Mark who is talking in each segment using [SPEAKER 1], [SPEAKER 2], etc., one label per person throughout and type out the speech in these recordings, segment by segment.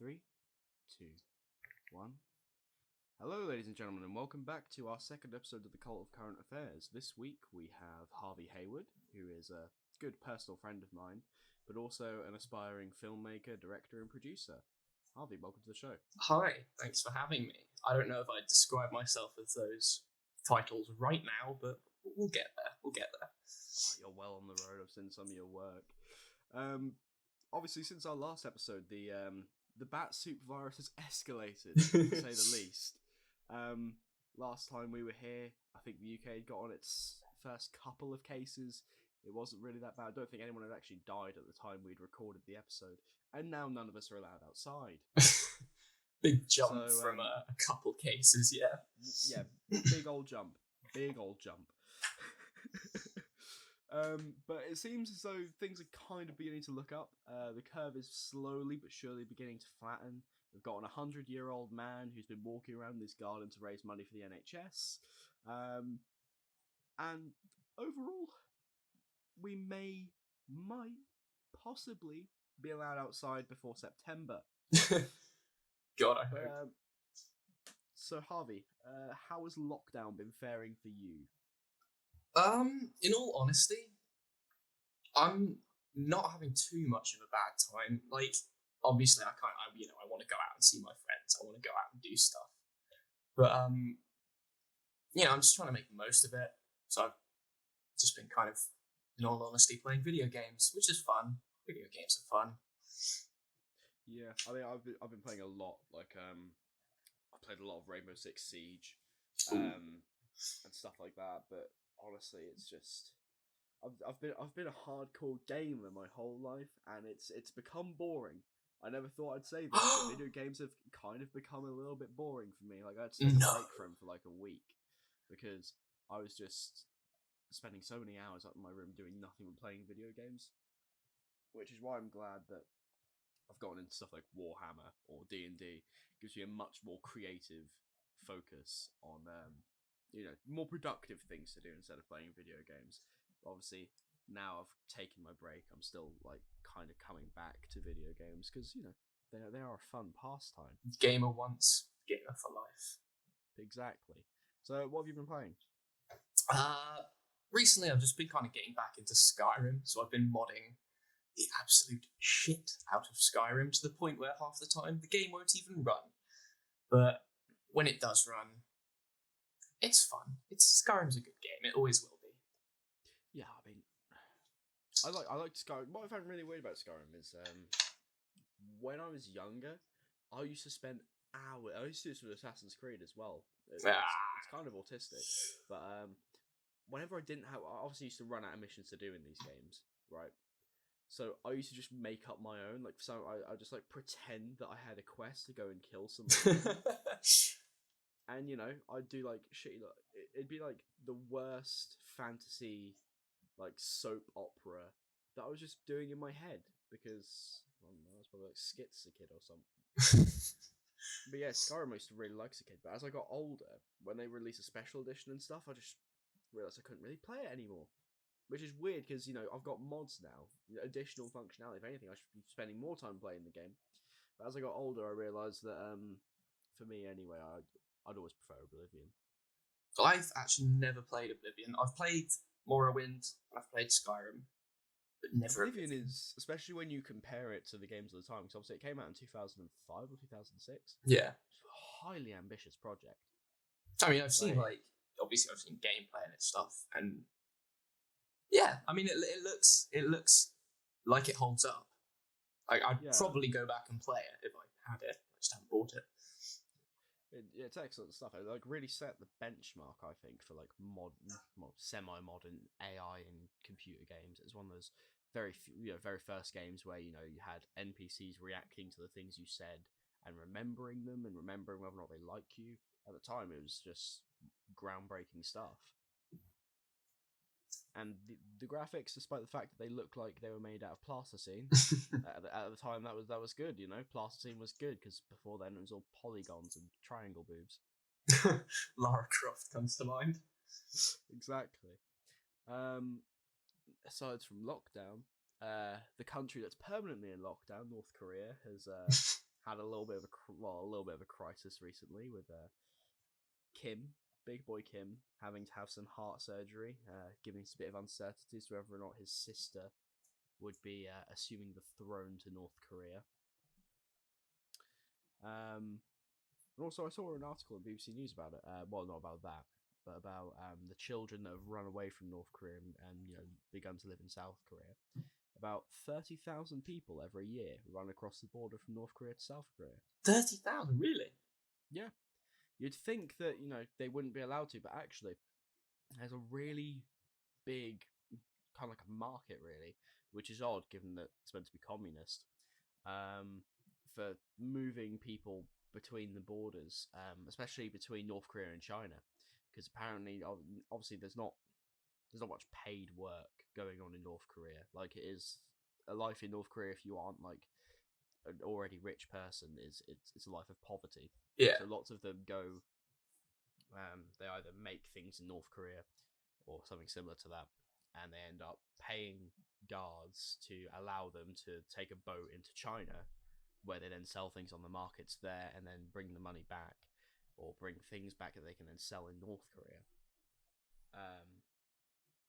[SPEAKER 1] Three, two, one. Hello, ladies and gentlemen, and welcome back to our second episode of the Cult of Current Affairs. This week we have Harvey Heywood, who is a good personal friend of mine, but also an aspiring filmmaker, director, and producer. Harvey, welcome to the show.
[SPEAKER 2] Hi, thanks for having me. I don't know if I'd describe myself as those titles right now, but we'll get there.
[SPEAKER 1] Oh, you're well on the road. I've seen some of your work. Obviously, since our last episode, the bat soup virus has escalated, to say the least. Last time we were here, I think the UK had got on its first couple of cases. It wasn't really that bad. I don't think anyone had actually died at the time we'd recorded the episode. And now none of us are allowed outside.
[SPEAKER 2] Big jump from a couple cases, yeah.
[SPEAKER 1] Yeah, big old jump. But it seems as though things are kind of beginning to look up. The curve is slowly but surely beginning to flatten. We've got an 100-year-old man who's been walking around this garden to raise money for the NHS. And overall, we might, possibly be allowed outside before September.
[SPEAKER 2] God, I hope.
[SPEAKER 1] So, Harvey, how has lockdown been faring for you?
[SPEAKER 2] In all honesty, I'm not having too much of a bad time. Like, obviously, I want to go out and see my friends. I want to go out and do stuff. But, I'm just trying to make the most of it. So I've just been kind of, in all honesty, playing video games, which is fun. Video games are fun.
[SPEAKER 1] Yeah, I mean, I've been playing a lot. Like, I played a lot of Rainbow Six Siege, and stuff like that. But honestly, it's just I've been a hardcore gamer my whole life, and it's become boring. I never thought I'd say this, but video games have kind of become a little bit boring for me. Like, I had to take a break from for like a week because I was just spending so many hours up in my room doing nothing but playing video games, which is why I'm glad that I've gotten into stuff like Warhammer or D&D. Gives you a much more creative focus on more productive things to do instead of playing video games. But obviously, now I've taken my break, I'm still like kind of coming back to video games because they are a fun pastime.
[SPEAKER 2] Gamer once, gamer for life.
[SPEAKER 1] Exactly. So, what have you been playing?
[SPEAKER 2] Recently I've just been kind of getting back into Skyrim, so I've been modding the absolute shit out of Skyrim to the point where half the time the game won't even run. But when it does run, it's fun. Skyrim's a good game. It always will be.
[SPEAKER 1] Yeah, I mean, I like Skyrim. What I found really weird about Skyrim is when I was younger, I used to spend hours. I used to do this with Assassin's Creed as well. It's kind of autistic, but whenever I didn't have, I obviously used to run out of missions to do in these games, right? So I used to just make up my own. Like, so I just like pretend that I had a quest to go and kill someone. And I'd do like shitty. It'd be like the worst fantasy, like soap opera that I was just doing in my head because I don't know, I was probably like skits as a kid or something. But yeah, Skyrim I used to really like as a kid. But as I got older, when they released a special edition and stuff, I just realized I couldn't really play it anymore. Which is weird because, I've got mods now, additional functionality. If anything, I should be spending more time playing the game. But as I got older, I realised that, for me anyway, I'd always prefer Oblivion.
[SPEAKER 2] I've actually never played Oblivion. I've played Morrowind, and I've played Skyrim, but never
[SPEAKER 1] Oblivion is, especially when you compare it to the games of the time, because obviously it came out in 2005 or 2006.
[SPEAKER 2] Yeah.
[SPEAKER 1] It's a highly ambitious project.
[SPEAKER 2] I mean, I've seen, obviously I've seen gameplay and stuff, and yeah, I mean, it looks like it holds up. I'd probably go back and play it if I had it. I just haven't bought it.
[SPEAKER 1] It's excellent stuff. It really set the benchmark, I think, for like modern, semi-modern AI in computer games. It's one of those very first games where you had NPCs reacting to the things you said and remembering them and remembering whether or not they like you. At the time, it was just groundbreaking stuff. And the graphics, despite the fact that they look like they were made out of plasticine, at the time that was good. Plasticine was good because before then it was all polygons and triangle boobs.
[SPEAKER 2] Lara Croft comes to mind.
[SPEAKER 1] Exactly. Aside from lockdown, the country that's permanently in lockdown, North Korea, has had a little bit of a crisis recently with Kim, big boy Kim, having to have some heart surgery, giving us a bit of uncertainty as to whether or not his sister would be assuming the throne to North Korea. And also, I saw an article on BBC News about it. Well, not about that, but about the children that have run away from North Korea and begun to live in South Korea. About 30,000 people every year run across the border from North Korea to South Korea.
[SPEAKER 2] 30,000, really?
[SPEAKER 1] Yeah. You'd think that, they wouldn't be allowed to, but actually, there's a really big, kind of like a market, really, which is odd given that it's meant to be communist, for moving people between the borders, especially between North Korea and China, because apparently, obviously, there's not much paid work going on in North Korea. Like, it is a life in North Korea if you aren't like an already rich person, it's a life of poverty.
[SPEAKER 2] Yeah.
[SPEAKER 1] So lots of them go. They either make things in North Korea or something similar to that, and they end up paying guards to allow them to take a boat into China, where they then sell things on the markets there and then bring the money back, or bring things back that they can then sell in North Korea.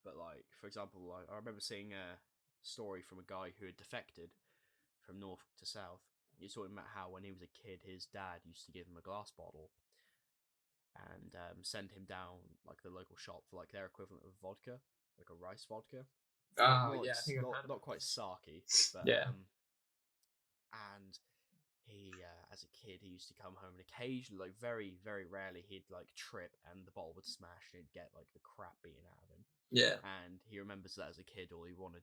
[SPEAKER 1] But like, for example, like, I remember seeing a story from a guy who had defected from north to south. He was talking about how when he was a kid, his dad used to give him a glass bottle and send him down like the local shop for like their equivalent of vodka, like a rice vodka.
[SPEAKER 2] Yeah, I think
[SPEAKER 1] not quite sake, but
[SPEAKER 2] yeah.
[SPEAKER 1] And he, as a kid, he used to come home and occasionally, like very, very rarely, he'd like trip and the bottle would smash and he'd get like the crap beaten out of him.
[SPEAKER 2] Yeah.
[SPEAKER 1] And he remembers that as a kid, the one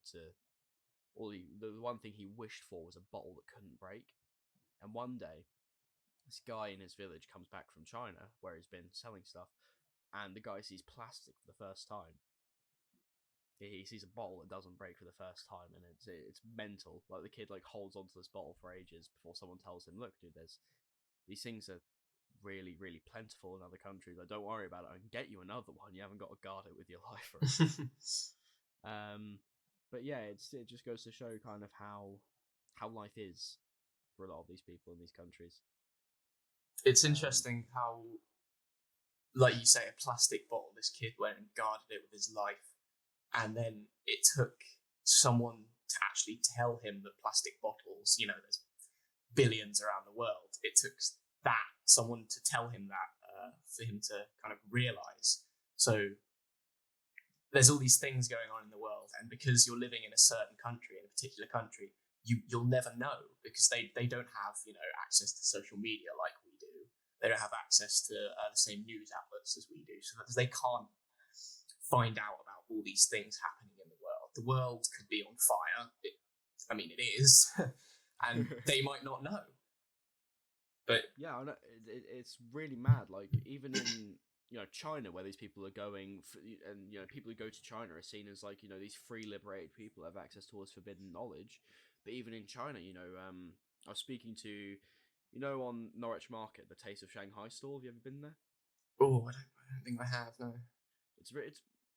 [SPEAKER 1] thing he wished for was a bottle that couldn't break. And one day, this guy in his village comes back from China, where he's been selling stuff, and the guy sees plastic for the first time. He sees a bottle that doesn't break for the first time, and it's mental. Like, the kid like holds onto this bottle for ages before someone tells him, "Look, dude, these things are really, really plentiful in other countries. Like, don't worry about it. I can get you another one. You haven't got to guard it with your life." But yeah, it just goes to show kind of how life is for a lot of these people in these countries.
[SPEAKER 2] It's interesting how, like you say, a plastic bottle, this kid went and guarded it with his life, and then it took someone to actually tell him that plastic bottles, there's billions around the world. It took someone to tell him that, for him to kind of realise. So there's all these things going on in the world, and because you're living in a certain country, in a particular country, you'll never know, because they don't have access to social media like we do. They don't have access to the same news outlets as we do, so that they can't find out about all these things happening in the world. The world could be on fire. It is, and they might not know. But
[SPEAKER 1] yeah, I know, it's really mad. Like, even in China, where these people are going, and people who go to China are seen as like these free, liberated people have access to all this forbidden knowledge. But even in China, I was speaking to, on Norwich Market, the Taste of Shanghai store. Have you ever been there?
[SPEAKER 2] Oh, I don't think I have. No.
[SPEAKER 1] It's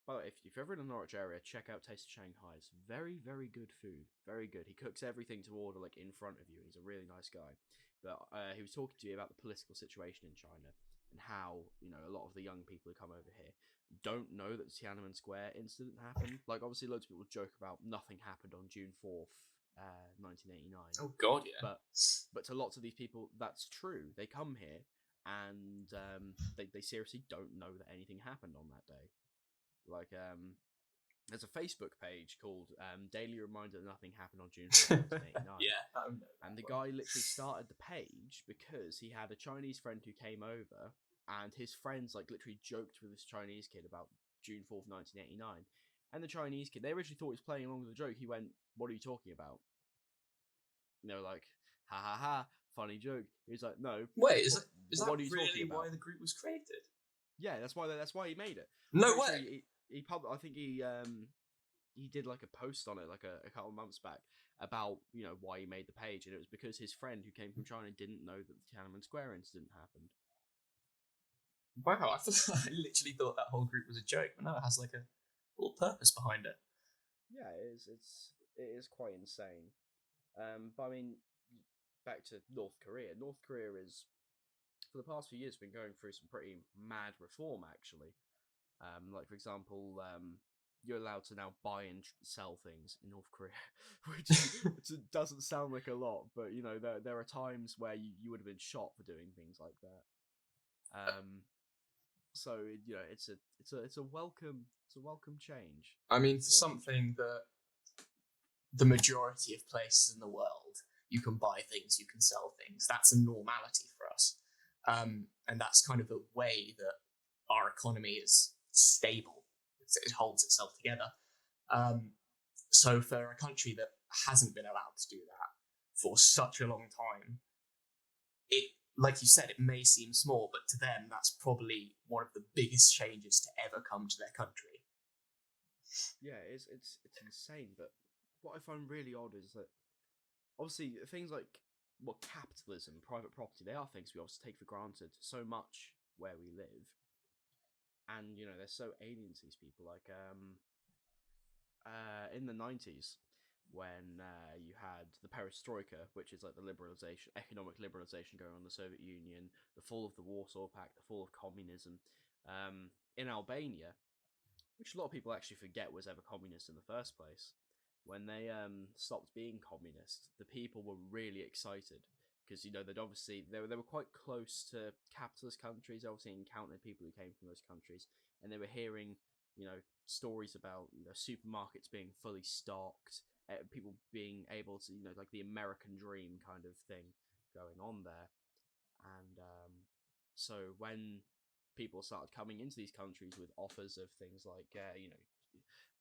[SPEAKER 1] But if you're ever in the Norwich area, check out Taste of Shanghai. It's very, very good food. Very good. He cooks everything to order like in front of you. He's a really nice guy. But he was talking to me about the political situation in China and how a lot of the young people who come over here don't know that the Tiananmen Square incident happened. Like, obviously, loads of people joke about nothing happened on June 4th, 1989.
[SPEAKER 2] Oh God, yeah.
[SPEAKER 1] But to lots of these people, that's true. They come here and they seriously don't know that anything happened on that day. Like, there's a Facebook page called Daily Reminder That Nothing Happened on June 4th, 1989.
[SPEAKER 2] Yeah.
[SPEAKER 1] And the guy literally started the page because he had a Chinese friend who came over, and his friends like literally joked with this Chinese kid about June 4th, 1989. And the Chinese kid, they originally thought he was playing along with the joke. He went, "What are you talking about?" And they were like, "Ha ha ha, funny joke." He was like, "No."
[SPEAKER 2] Wait, is that
[SPEAKER 1] what are you
[SPEAKER 2] really
[SPEAKER 1] talking about?
[SPEAKER 2] why the group was created?
[SPEAKER 1] Yeah, that's why he made it.
[SPEAKER 2] No way.
[SPEAKER 1] I think he did like a post on it like a couple of months back about why he made the page, and it was because his friend who came from China didn't know that the Tiananmen Square incident happened.
[SPEAKER 2] Wow, I literally thought that whole group was a joke, but no, it has like a little purpose behind it.
[SPEAKER 1] Yeah, it is quite insane. But I mean, back to North Korea. North Korea is, for the past few years, been going through some pretty mad reform, actually. Like, for example, you're allowed to now buy and sell things in North Korea, which doesn't sound like a lot, but, you know, there are times where you would have been shot for doing things like that. So, you know, it's a welcome change.
[SPEAKER 2] I mean, for something that the majority of places in the world, you can buy things, you can sell things. That's a normality for us. And that's kind of the way that our economy is stable. It holds itself together. So for a country that hasn't been allowed to do that for such a long time, it, like you said, it may seem small, but to them, that's probably one of the biggest changes to ever come to their country.
[SPEAKER 1] Yeah, it's insane. But what I find really odd is that, obviously, things like capitalism, private property, they are things we obviously take for granted so much where we live, and you know they're so alien to these people. Like in the 90s, when you had the perestroika, which is like the economic liberalization going on in the Soviet Union, the fall of the Warsaw Pact, the fall of communism, in Albania, which a lot of people actually forget was ever communist in the first place. When they stopped being communist, the people were really excited because, you know, they were quite close to capitalist countries. Obviously, encountered people who came from those countries, and they were hearing, you know, stories about, you know, supermarkets being fully stocked, people being able to, you know, like the American dream kind of thing going on there. And so when people started coming into these countries with offers of things like, you know,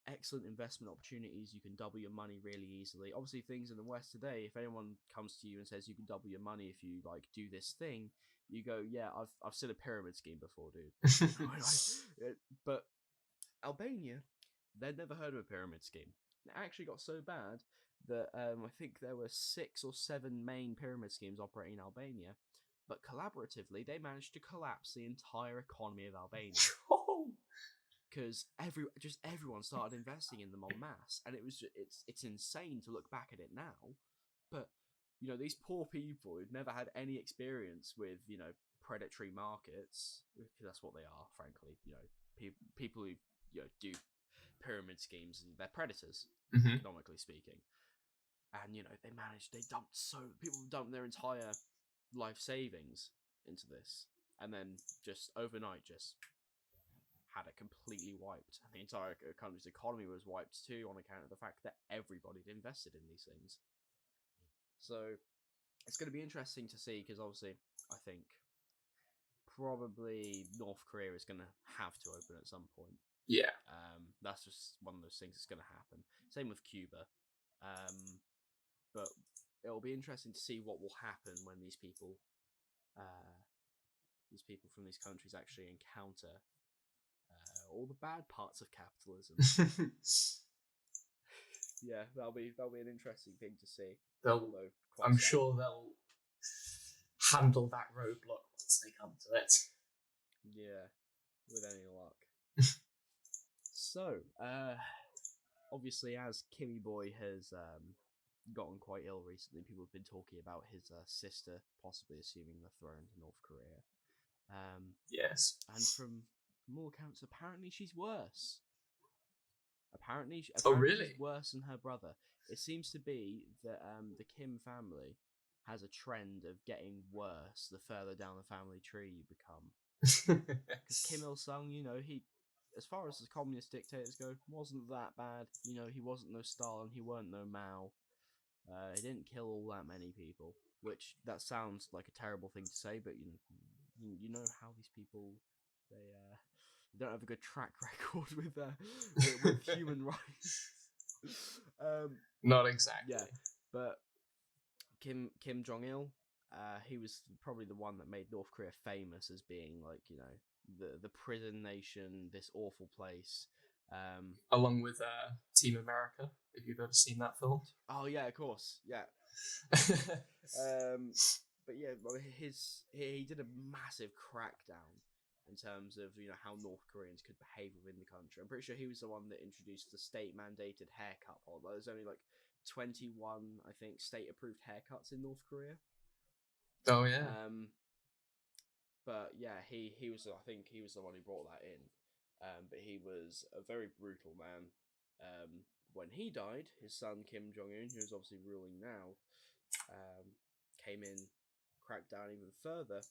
[SPEAKER 1] excellent investment opportunities, you can double your money really easily. Obviously, things in the West today, if anyone comes to you and says you can double your money if you like do this thing, you go, yeah, I've seen a pyramid scheme before, dude. But Albania, they'd never heard of a pyramid scheme. It actually got so bad that I think there were 6 or 7 main pyramid schemes operating in Albania, but collaboratively they managed to collapse the entire economy of Albania. Because everyone started investing in them en masse, and it's insane to look back at it now. But you know, these poor people who'd never had any experience with, you know, predatory markets, because that's what they are, frankly. You know, people who, you know, do pyramid schemes, they're predators, economically speaking. And you know, people dumped their entire life savings into this, and then just overnight had it completely wiped, and the entire country's economy was wiped too, on account of the fact that everybody had invested in these things. So it's going to be interesting to see, because obviously I think probably North Korea is going to have to open at some point.
[SPEAKER 2] Yeah.
[SPEAKER 1] That's just one of those things that's going to happen. Same with Cuba. But it'll be interesting to see what will happen when these people from these countries actually encounter all the bad parts of capitalism. Yeah, that'll be an interesting thing to see.
[SPEAKER 2] I'm sure they'll handle that roadblock once they come to it.
[SPEAKER 1] Yeah, with any luck. So, obviously, as Kimmy Boy has gotten quite ill recently, people have been talking about his sister possibly assuming the throne in North Korea.
[SPEAKER 2] Yes.
[SPEAKER 1] And from all accounts, apparently she's worse. Apparently
[SPEAKER 2] really?
[SPEAKER 1] She's worse than her brother. It seems to be that the Kim family has a trend of getting worse the further down the family tree you become. Because Kim Il-sung, you know, he, as far as the communist dictators go, wasn't that bad. You know, he wasn't no Stalin, he weren't no Mao. He didn't kill all that many people, which that sounds like a terrible thing to say, but you know how these people, they don't have a good track record with human rights.
[SPEAKER 2] Not exactly.
[SPEAKER 1] Yeah, but Kim Jong-il, he was probably the one that made North Korea famous as being, like, you know, the prison nation, this awful place.
[SPEAKER 2] Along with Team America, if you've ever seen that film.
[SPEAKER 1] Oh yeah, of course, yeah. But yeah, well, he did a massive crackdown in terms of, you know, how North Koreans could behave within the country. I'm pretty sure he was the one that introduced the state-mandated haircut policy. There's only like 21, I think, state-approved haircuts in North Korea.
[SPEAKER 2] Oh yeah.
[SPEAKER 1] But yeah, he was, I think he was the one who brought that in. But he was a very brutal man. When he died, his son Kim Jong Un, who's obviously ruling now, came in, cracked down even further.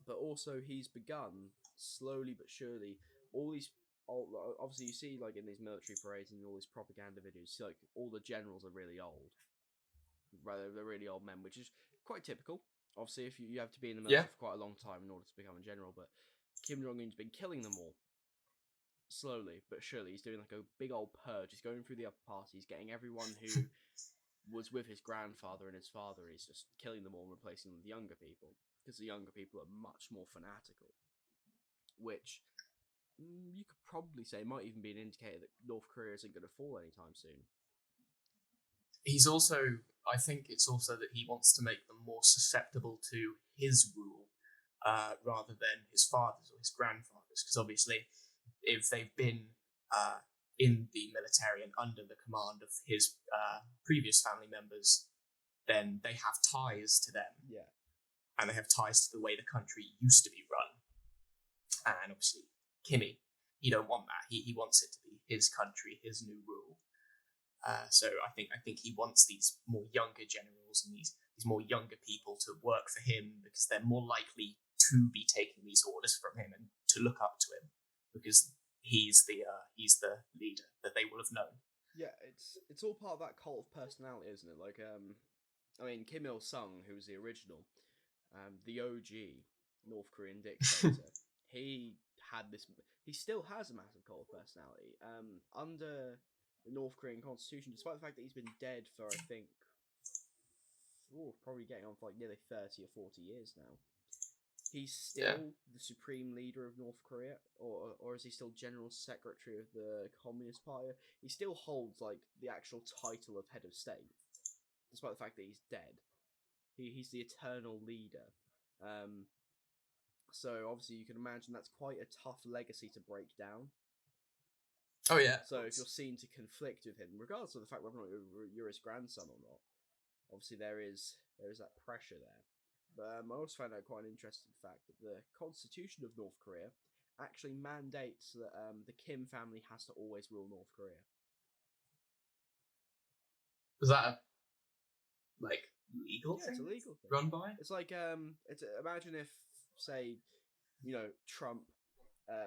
[SPEAKER 1] But also, he's begun slowly but surely. All these, obviously, you see like in these military parades and all these propaganda videos, like all the generals are really old. Rather, they're really old men, which is quite typical. Obviously, if you have to be in the military for quite a long time in order to become a general, but Kim Jong Un's been killing them all slowly but surely. He's doing like a big old purge. He's going through the upper parties, getting everyone who was with his grandfather and his father. He's just killing them all and replacing them with younger people, because the younger people are much more fanatical, which you could probably say might even be an indicator that North Korea isn't going to fall anytime soon.
[SPEAKER 2] He's also, I think it's also that he wants to make them more susceptible to his rule, rather than his father's or his grandfather's, because obviously if they've been in the military and under the command of his previous family members, then they have ties to them.
[SPEAKER 1] Yeah.
[SPEAKER 2] And they have ties to the way the country used to be run. And obviously, Kimmy, he don't want that. He wants it to be his country, his new rule. So I think he wants these more younger generals and these more younger people to work for him, because they're more likely to be taking these orders from him and to look up to him, because he's the leader that they will have known.
[SPEAKER 1] Yeah, it's all part of that cult of personality, isn't it? Like, I mean, Kim Il Sung, who was the original, the OG North Korean dictator, he still has a massive cult of personality. Under the North Korean constitution, despite the fact that he's been dead for, I think, probably getting on for like nearly 30 or 40 years now, he's still the supreme leader of North Korea, or is he still general secretary of the Communist Party? He still holds like the actual title of head of state, despite the fact that he's dead. He's the eternal leader. So obviously you can imagine that's quite a tough legacy to break down.
[SPEAKER 2] Oh yeah.
[SPEAKER 1] So if you're seen to conflict with him, regardless of the fact whether or not you're his grandson or not, obviously there is that pressure there. But I also found out quite an interesting fact that the constitution of North Korea actually mandates that the Kim family has to always rule North Korea.
[SPEAKER 2] Was that a legal thing?
[SPEAKER 1] It's a legal thing.
[SPEAKER 2] Run by?
[SPEAKER 1] It's like imagine if, say, Trump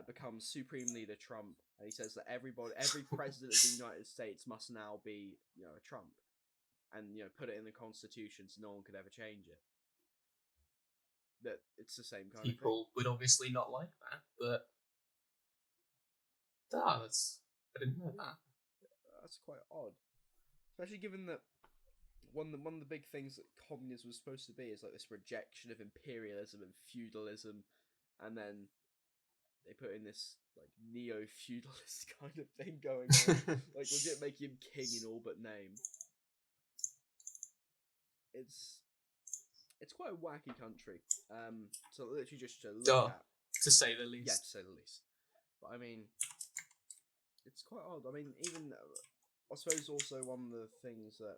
[SPEAKER 1] becomes Supreme Leader Trump, and he says that every president of the United States must now be a Trump, and put it in the constitution so no one could ever change it. That it's the same kind of thing.
[SPEAKER 2] People would obviously not like that, but I didn't know that.
[SPEAKER 1] That's quite odd, especially given that one of the big things that communism was supposed to be is like this rejection of imperialism and feudalism, and then they put in this like neo-feudalist kind of thing going on, like legit making him king in all but name. It's quite a wacky country. So literally just to look at,
[SPEAKER 2] to say the least.
[SPEAKER 1] Yeah, to say the least. But I mean, it's quite odd. I mean, even I suppose also one of the things that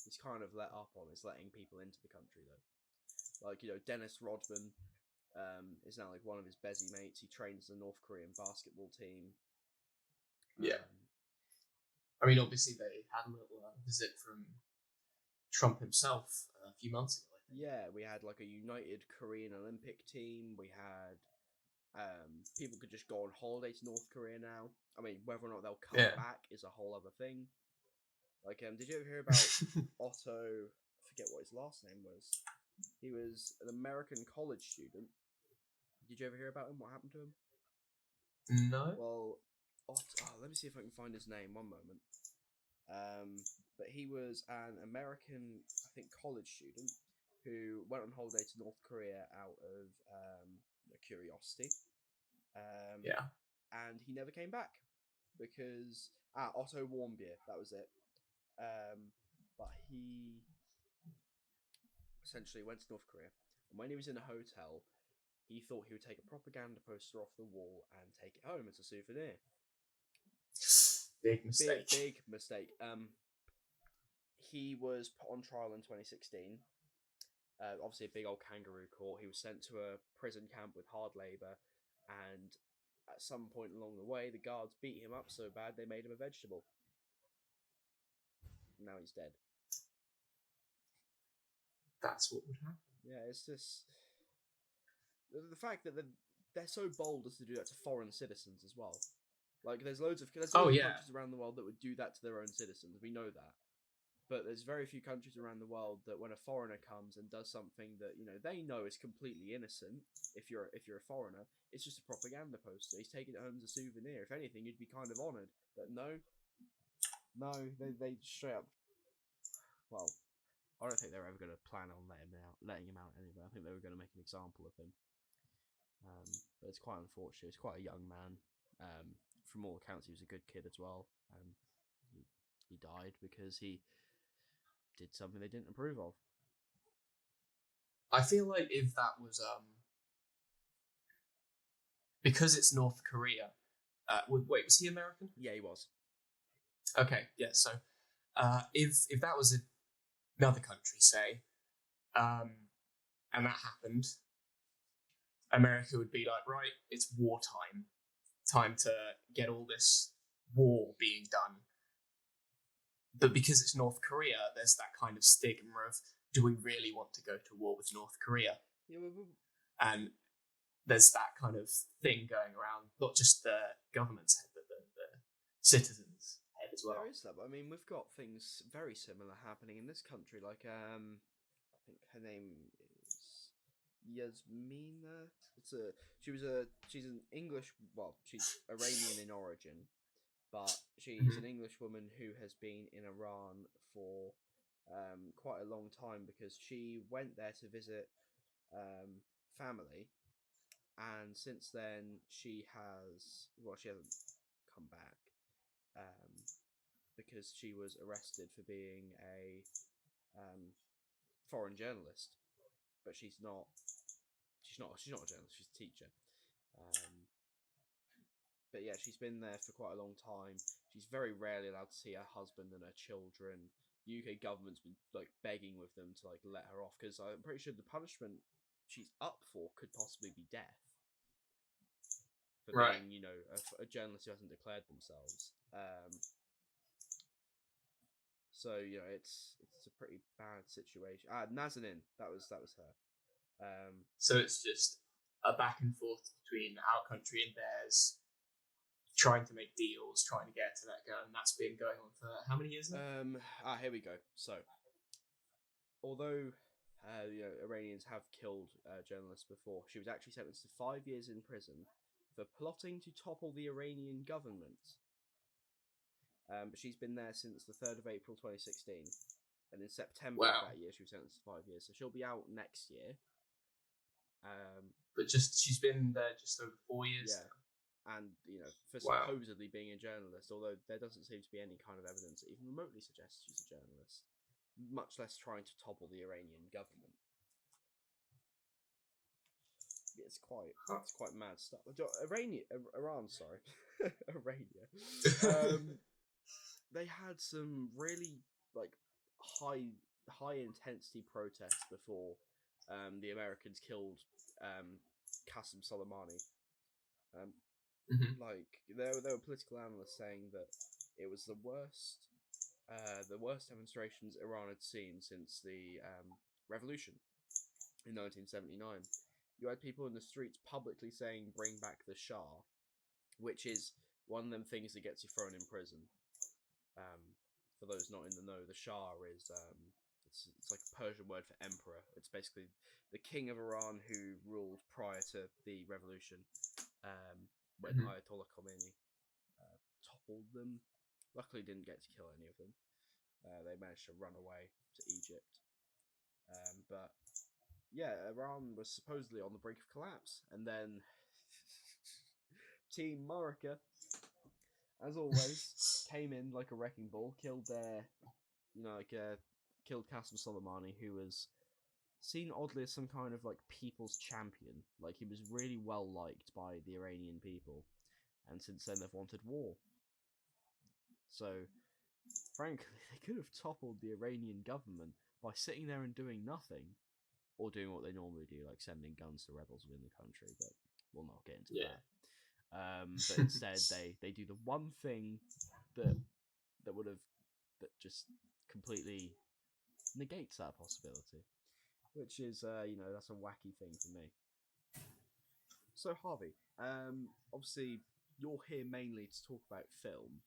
[SPEAKER 1] he's kind of let up on is letting people into the country, though. Like Dennis Rodman is now like one of his busy mates. He trains the North Korean basketball team.
[SPEAKER 2] Yeah. I mean, obviously they had a little visit from Trump himself a few months ago.
[SPEAKER 1] Yeah, we had like a united Korean Olympic team. We had people could just go on holiday to North Korea now. I mean, whether or not they'll come back is a whole other thing. Like, did you ever hear about Otto? I forget what his last name was. He was an American college student. Did you ever hear about him? What happened to him?
[SPEAKER 2] No.
[SPEAKER 1] Well, Otto. Let me see if I can find his name. One moment. But he was an American, I think, college student who went on holiday to North Korea out of curiosity. And he never came back because Otto Warmbier, that was it. But he essentially went to North Korea, and when he was in a hotel, he thought he would take a propaganda poster off the wall and take it home as a souvenir.
[SPEAKER 2] Big mistake.
[SPEAKER 1] Big mistake. He was put on trial in 2016. obviously a big old kangaroo court. He was sent to a prison camp with hard labour, and at some point along the way, the guards beat him up so bad they made him a vegetable. Now he's dead.
[SPEAKER 2] That's what would happen.
[SPEAKER 1] Yeah, it's just the fact that they're so bold as to do that to foreign citizens as well. Like, there's loads of countries around the world that would do that to their own citizens. We know that. But there's very few countries around the world that when a foreigner comes and does something that, they know is completely innocent, if you're a foreigner, it's just a propaganda poster. He's taking it home as a souvenir. If anything, you'd be kind of honoured. But no, they straight up... Well, I don't think they're ever going to plan on letting him out anyway. I think they were going to make an example of him. But it's quite unfortunate. He's quite a young man. From all accounts, he was a good kid as well. He died because he did something they didn't approve of.
[SPEAKER 2] I feel like if that was because it's North Korea. Wait, was he American?
[SPEAKER 1] Yeah, he was.
[SPEAKER 2] Okay, yeah. So, if that was another country, say, and that happened, America would be like, right, it's wartime. Time to get all this war being done. But because it's North Korea, there's that kind of stigma of, do we really want to go to war with North Korea?
[SPEAKER 1] Yeah,
[SPEAKER 2] and there's that kind of thing going around, not just the government's head, but the citizens' head as well.
[SPEAKER 1] There is that, but I mean, we've got things very similar happening in this country. Like, I think her name is Yasmina. She's an English. Well, she's Iranian in origin, but she's an English woman who has been in Iran for quite a long time because she went there to visit family, and since then she hasn't come back because she was arrested for being a foreign journalist, but she's not a journalist, she's a teacher. But yeah, she's been there for quite a long time. She's very rarely allowed to see her husband and her children. The UK government's been like begging with them to like let her off because I'm pretty sure the punishment she's up for could possibly be death for being, a journalist who hasn't declared themselves. So it's a pretty bad situation. Nazanin, that was her.
[SPEAKER 2] So it's just a back and forth between our country and theirs, trying to make deals, trying to get to that goal, and that's been going on for how many years now?
[SPEAKER 1] Here we go. So, although Iranians have killed journalists before, she was actually sentenced to 5 years in prison for plotting to topple the Iranian government. But she's been there since the 3rd of April 2016, and in September of that year she was sentenced to 5 years. So she'll be out next year.
[SPEAKER 2] But she's been there just over 4 years.
[SPEAKER 1] Yeah. And, for supposedly being a journalist, although there doesn't seem to be any kind of evidence that even remotely suggests she's a journalist, much less trying to topple the Iranian government. It's quite mad stuff. Iran, sorry. Arabia. They had some really, high intensity protests before the Americans killed Qasem Soleimani. There were political analysts saying that it was the worst demonstrations Iran had seen since the revolution in 1979. You had people in the streets publicly saying "Bring back the Shah," which is one of them things that gets you thrown in prison. For those not in the know, the Shah is it's like a Persian word for emperor. It's basically the king of Iran who ruled prior to the revolution. When Ayatollah Khomeini toppled them. Luckily didn't get to kill any of them. They managed to run away to Egypt. But yeah, Iran was supposedly on the brink of collapse. And then Team Morica, as always, came in like a wrecking ball, killed killed Qasem Soleimani, who was seen oddly as some kind of people's champion. He was really well liked by the Iranian people, and since then they've wanted war. So, frankly, they could have toppled the Iranian government by sitting there and doing nothing, or doing what they normally do, like sending guns to rebels within the country. But we'll not get into
[SPEAKER 2] Yeah.
[SPEAKER 1] that. But instead, they do the one thing that would have that just completely negates that possibility, which is that's a wacky thing for me. So Harvey, obviously you're here mainly to talk about film.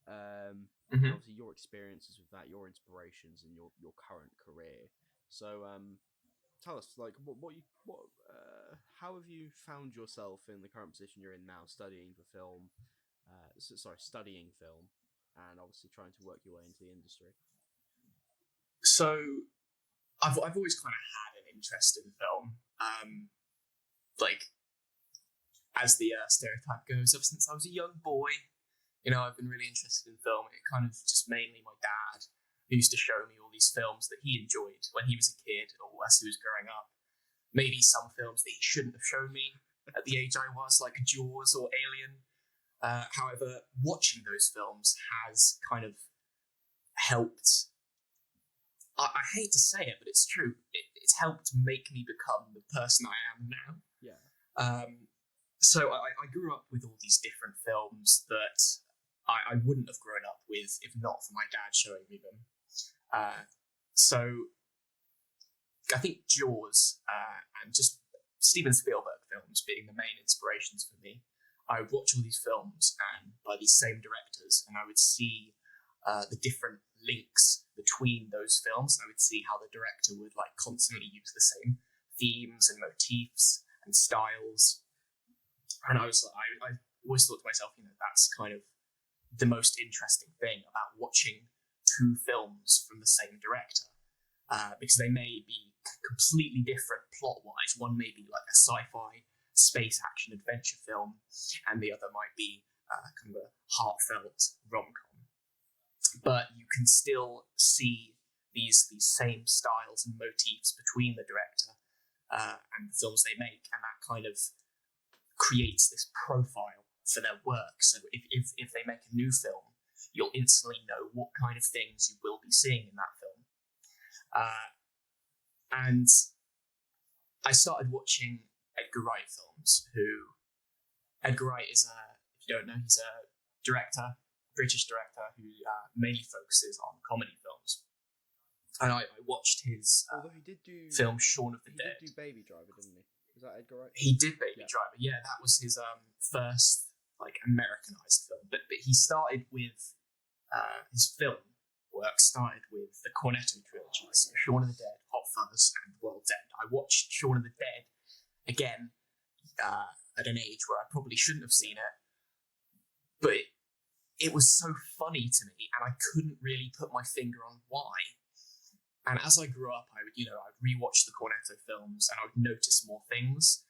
[SPEAKER 1] And obviously your experiences with that, your inspirations, and your current career. So tell us, like, how have you found yourself in the current position you're in now, studying film, and obviously trying to work your way into the industry?
[SPEAKER 2] So I've always kind of had an interest in film, like as the stereotype goes. Ever since I was a young boy, I've been really interested in film. It kind of just mainly my dad who used to show me all these films that he enjoyed when he was a kid or as he was growing up. Maybe some films that he shouldn't have shown me at the age I was, like Jaws or Alien. However, watching those films has kind of helped. I hate to say it, but it's true. It's helped make me become the person I am now.
[SPEAKER 1] Yeah.
[SPEAKER 2] So I grew up with all these different films that I wouldn't have grown up with if not for my dad showing me them. So I think Jaws and just Steven Spielberg films being the main inspirations for me. I would watch all these films and by these same directors, and I would see the different links between those films. And I would see how the director would like constantly use the same themes and motifs and styles. And I always thought to myself, that's kind of the most interesting thing about watching two films from the same director, because they may be completely different plot-wise. One may be like a sci-fi space action adventure film, and the other might be kind of a heartfelt rom-com. But you can still see these same styles and motifs between the director and the films they make, and that kind of creates this profile for their work. So if they make a new film, you'll instantly know what kind of things you will be seeing in that film. And I started watching Edgar Wright films. Edgar Wright is if you don't know, he's a director, British director who mainly focuses on comedy films. And I watched his
[SPEAKER 1] although he did do
[SPEAKER 2] film Shaun of the Dead.
[SPEAKER 1] He did do Baby Driver, didn't he? Was that Edgar Wright?
[SPEAKER 2] He did Baby Driver. Yeah, that was his first like Americanized film. But he started with his film work started with the Cornetto trilogy, so Shaun of the Dead, Hot Fuzz, and The World's End. I watched Shaun of the Dead again at an age where I probably shouldn't have seen it, but it was so funny to me, and I couldn't really put my finger on why. And as I grew up, I'd rewatch the Cornetto films, and I would notice more things,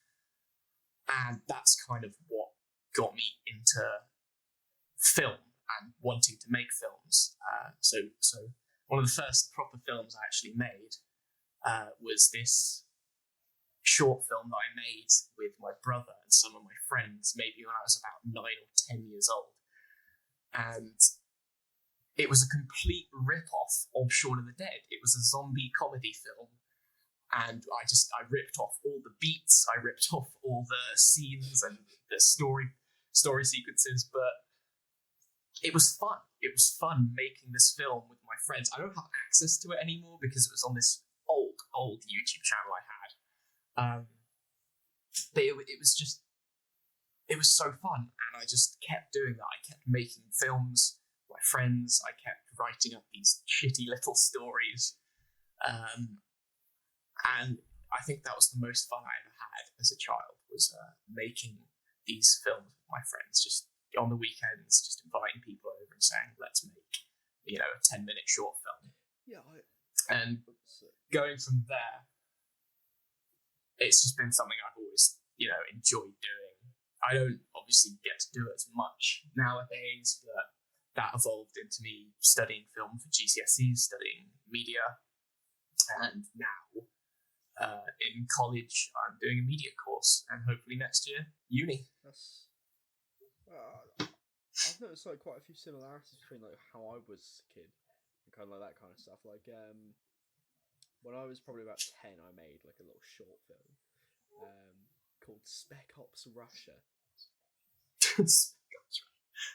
[SPEAKER 2] and that's kind of what got me into film and wanting to make films. So one of the first proper films I actually made was this short film that I made with my brother and some of my friends, maybe when I was about 9 or 10 years old. And it was a complete rip-off of Shaun of the Dead. It was a zombie comedy film. And I ripped off all the beats, I ripped off all the scenes and the story sequences, but it was fun. It was fun making this film with my friends. I don't have access to it anymore because it was on this old YouTube channel I had. But it was so fun, and I just kept doing that. I kept making films with my friends. I kept writing up these shitty little stories. And I think that was the most fun I ever had as a child, was making these films with my friends, just on the weekends, just inviting people over and saying, let's make, a 10-minute short film.
[SPEAKER 1] Yeah.
[SPEAKER 2] And going from there, it's just been something I've always, enjoyed doing. I don't obviously get to do it as much nowadays, but that evolved into me studying film for GCSEs, studying media, and now in college I'm doing a media course, and hopefully next year uni.
[SPEAKER 1] I've noticed like quite a few similarities between like how I was a kid and kind of like that kind of stuff. Like when I was probably about 10, I made like a little short film called Spec Ops Russia.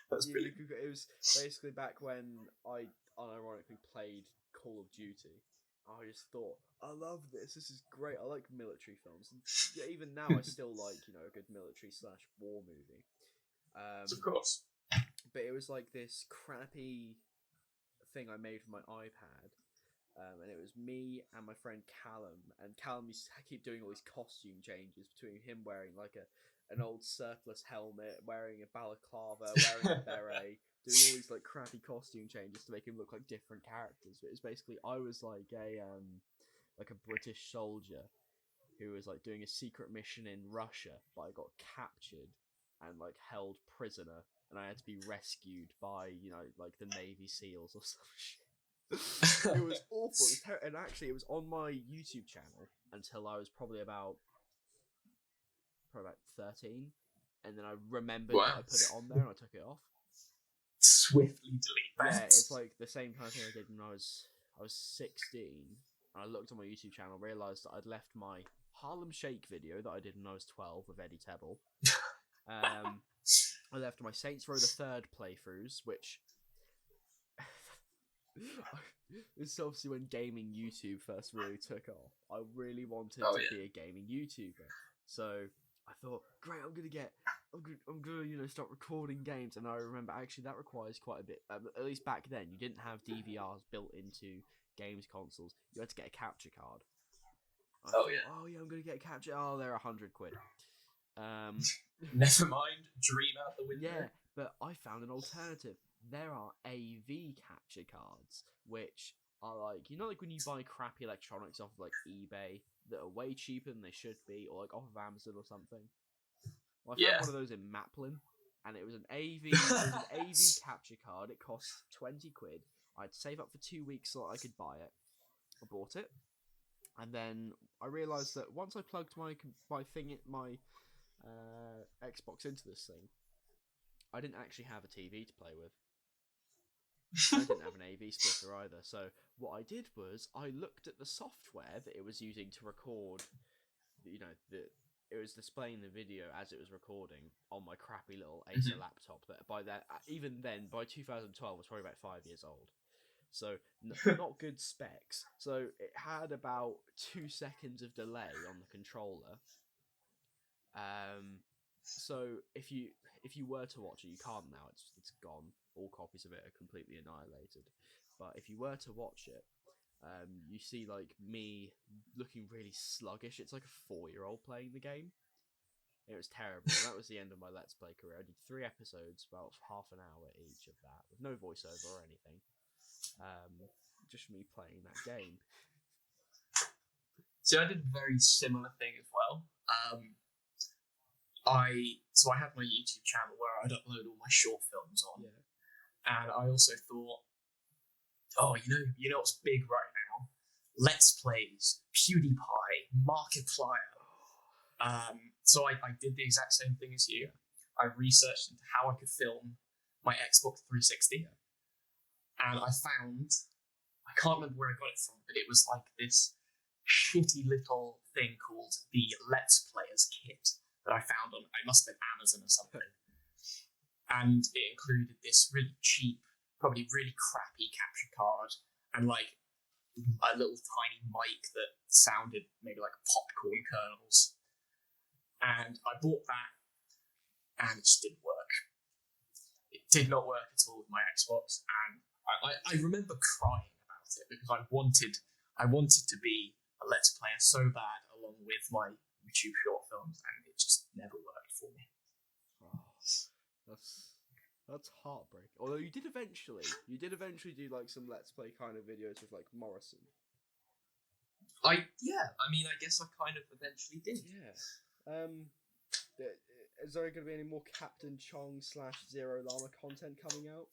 [SPEAKER 2] That's brilliant.
[SPEAKER 1] It was basically back when I unironically played Call of Duty. I just thought, I love this. This is great. I like military films. And yeah, even now, I still like a good military/war movie.
[SPEAKER 2] Of course.
[SPEAKER 1] But it was like this crappy thing I made for my iPad. And it was me and my friend Callum. And Callum used to keep doing all these costume changes between him wearing like an old surplus helmet, wearing a balaclava, wearing a beret, doing all these like crappy costume changes to make him look like different characters. But it's basically I was like a British soldier who was like doing a secret mission in Russia, but I got captured and like held prisoner, and I had to be rescued by like the Navy SEALs or some shit. It was awful. It was and actually, it was on my YouTube channel until I was probably about 13, and then I remembered that I put it on there and I took it off.
[SPEAKER 2] Swiftly delete that.
[SPEAKER 1] Yeah, it's like the same kind of thing I did when I was 16. And I looked on my YouTube channel, realised that I'd left my Harlem Shake video that I did when I was 12 with Eddie Tebble. I left my Saints Row the Third playthroughs, which this is obviously when gaming YouTube first really took off. I really wanted to be a gaming YouTuber, so I thought, great, I'm gonna start recording games. And I remember actually that requires quite a bit. At least back then, you didn't have DVRs built into games consoles. You had to get a capture card. Oh yeah, I'm gonna get a capture. Oh, they're £100.
[SPEAKER 2] Never mind, dream out the window.
[SPEAKER 1] Yeah, but I found an alternative. There are AV capture cards, which are like, like when you buy crappy electronics off of like eBay that are way cheaper than they should be, or like off of Amazon or something. Well, I found one of those in Maplin, and it was an AV capture card. It cost £20. I'd save up for 2 weeks so that I could buy it. I bought it, and then I realised that once I plugged my Xbox into this thing, I didn't actually have a TV to play with. I didn't have an AV splitter either. So what I did was I looked at the software that it was using to record. It was displaying the video as it was recording on my crappy little Acer laptop. That even then, by 2012, was probably about 5 years old. So not good specs. So it had about 2 seconds of delay on the controller. So if you were to watch it, you can't now. It's gone. All copies of it are completely annihilated. But if you were to watch it, you see like me looking really sluggish. It's like a 4-year-old playing the game. It was terrible. That was the end of my Let's Play career. I did 3 episodes, about half an hour each of that, with no voiceover or anything. Just me playing that game.
[SPEAKER 2] So I did a very similar thing as well. I had my YouTube channel where I'd upload all my short films on, and I also thought, you know what's big right now? Let's Plays, PewDiePie, Markiplier. So I did the exact same thing as you. I researched into how I could film my Xbox 360, and I found, I can't remember where I got it from, but it was like this shitty little thing called the Let's Players kit that I found on, it must have been Amazon or something. And it included this really cheap, probably really crappy capture card, and like a little tiny mic that sounded maybe like popcorn kernels. And I bought that, and it just didn't work. It did not work at all with my Xbox, and I remember crying about it because I wanted to be a Let's Player so bad, along with my YouTube short films, and it just never worked for me.
[SPEAKER 1] Oh, that's heartbreaking. Although you did eventually do like some Let's Play kind of videos with like Morrison.
[SPEAKER 2] I guess I kind of eventually did.
[SPEAKER 1] Yeah. Is there going to be any more Captain Chong / Zero Llama content coming out?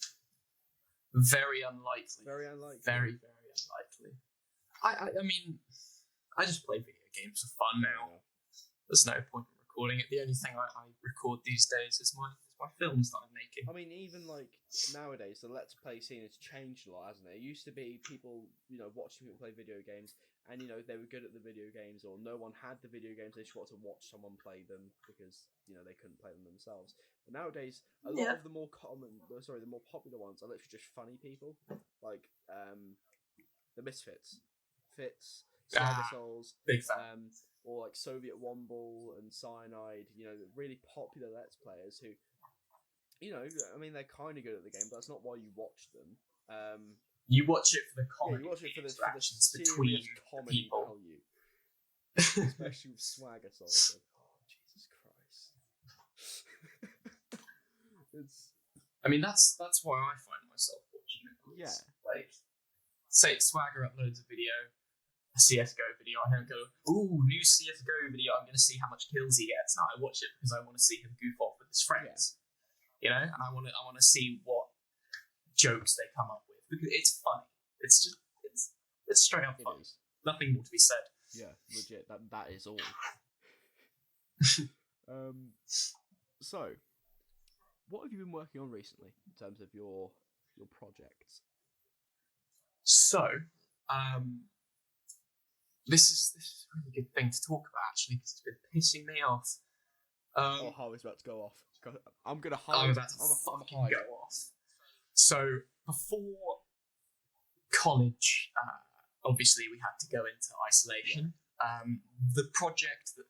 [SPEAKER 2] Very unlikely.
[SPEAKER 1] Very unlikely.
[SPEAKER 2] Very, very unlikely. I mean, I just play video games for fun now. There's no point in recording it. The only thing I record these days is my films that I'm making.
[SPEAKER 1] I mean, even like nowadays, the Let's Play scene has changed a lot, hasn't it? It used to be people, watching people play video games, and they were good at the video games, or no one had the video games. They just wanted to watch someone play them because they couldn't play them themselves. But nowadays, a lot of the more the more popular ones are literally just funny people, like the Misfits, Swagger Souls,
[SPEAKER 2] big fan.
[SPEAKER 1] or like Soviet Womble and Cyanide. Really popular Let's Players who, I mean, they're kind of good at the game, but that's not why you watch them.
[SPEAKER 2] You watch it for the comedy,
[SPEAKER 1] you watch it for the
[SPEAKER 2] interactions between
[SPEAKER 1] comedy
[SPEAKER 2] people.
[SPEAKER 1] value, especially with Swagger Souls. Like, oh, Jesus Christ!
[SPEAKER 2] I mean, that's why I find myself watching it.
[SPEAKER 1] Yeah.
[SPEAKER 2] Like, say Swagger uploads a video, a CS:GO video. I don't go, ooh, new CS:GO video. I'm going to see how much kills he gets. No, I watch it because I want to see him goof off with his friends. And I want to see what jokes they come up with because it's funny. It's straight up fun. Nothing more to be said.
[SPEAKER 1] Yeah, legit. That is all. So, what have you been working on recently in terms of your projects?
[SPEAKER 2] So, this is a really good thing to talk about actually because it's been pissing me off.
[SPEAKER 1] Harvey's about to go off. I'm gonna
[SPEAKER 2] hide.
[SPEAKER 1] I'm
[SPEAKER 2] about to fucking go off. So before college, obviously we had to go into isolation. The project that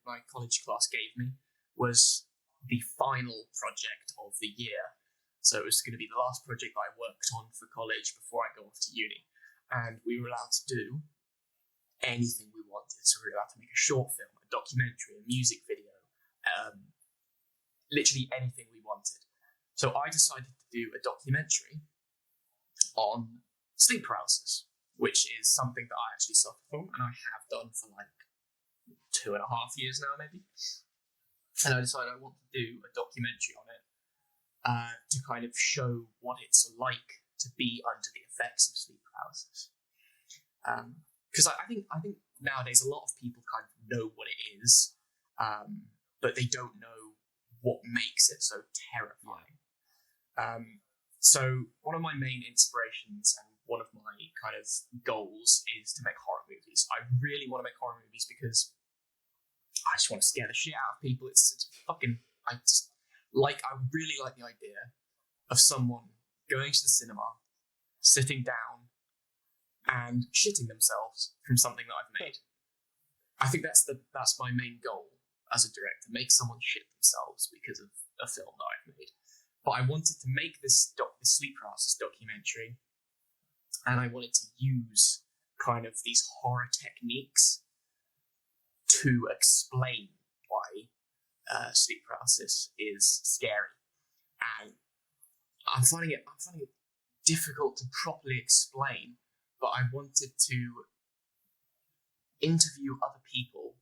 [SPEAKER 2] my college class gave me was the final project of the year. So it was going to be the last project that I worked on for college before I go off to uni. And we were allowed to do anything we wanted. So we were allowed to make a short film, a documentary, a music video, literally anything we wanted. So I decided to do a documentary on sleep paralysis, which is something that I actually suffer from, and I have done for like 2.5 years now, maybe. And I decided I want to do a documentary on it to kind of show what it's like to be under the effects of sleep paralysis. Because I think nowadays a lot of people kind of know what it is, but they don't know what makes it so terrifying. So one of my main inspirations and one of my kind of goals is to make horror movies. I really want to make horror movies because I just want to scare the shit out of people. It's fucking, I really like the idea of someone going to the cinema, sitting down and shitting themselves from something that I've made. I think that's my main goal as a director, make someone shit themselves because of a film that I've made. But I wanted to make this sleep paralysis documentary, and I wanted to use kind of these horror techniques to explain why sleep paralysis is scary. And I'm finding it difficult to properly explain, but I wanted to interview other people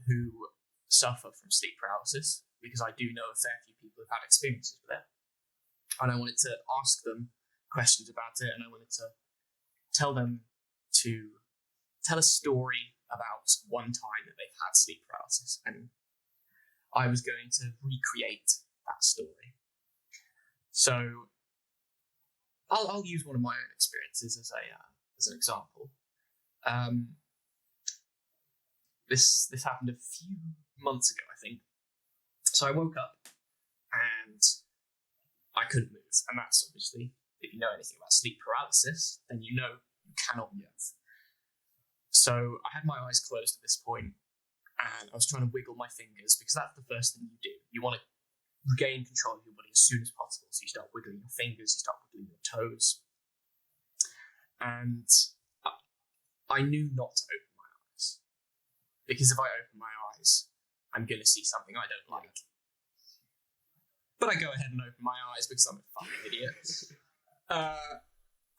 [SPEAKER 2] who suffer from sleep paralysis, because I do know a fair few people who've had experiences with it. And I wanted to ask them questions about it, and I wanted to tell them to tell a story about one time that they've had sleep paralysis, and I was going to recreate that story. So I'll use one of my own experiences as an example. This happened a few months ago, I think. So I woke up and I couldn't move, and that's obviously, if you know anything about sleep paralysis, then you know you cannot move. So I had my eyes closed at this point, and I was trying to wiggle my fingers, because that's the first thing you do. You want to regain control of your body as soon as possible. So you start wiggling your fingers, you start wiggling your toes. And I knew not to open my eyes, because if I open my eyes, I'm going to see something I don't like. But I go ahead and open my eyes because I'm a fucking idiot.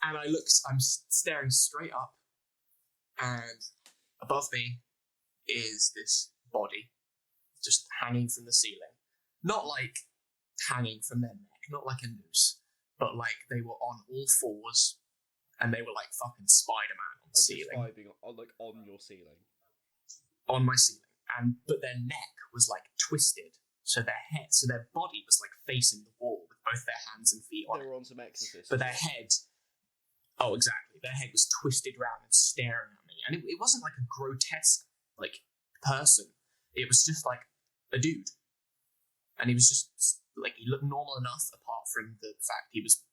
[SPEAKER 2] And I'm staring straight up, and above me is this body just hanging from the ceiling. Not like hanging from their neck, not like a noose, but like they were on all fours, and they were like fucking Spider-Man on the ceiling.
[SPEAKER 1] On your ceiling.
[SPEAKER 2] On my ceiling. But their neck was like twisted, so their body was like facing the wall with both their hands and feet on it.
[SPEAKER 1] They were on some exorcist.
[SPEAKER 2] But their head was twisted round and staring at and it wasn't like a grotesque like person. It was just like a dude, and he was just like, he looked normal enough apart from the fact he was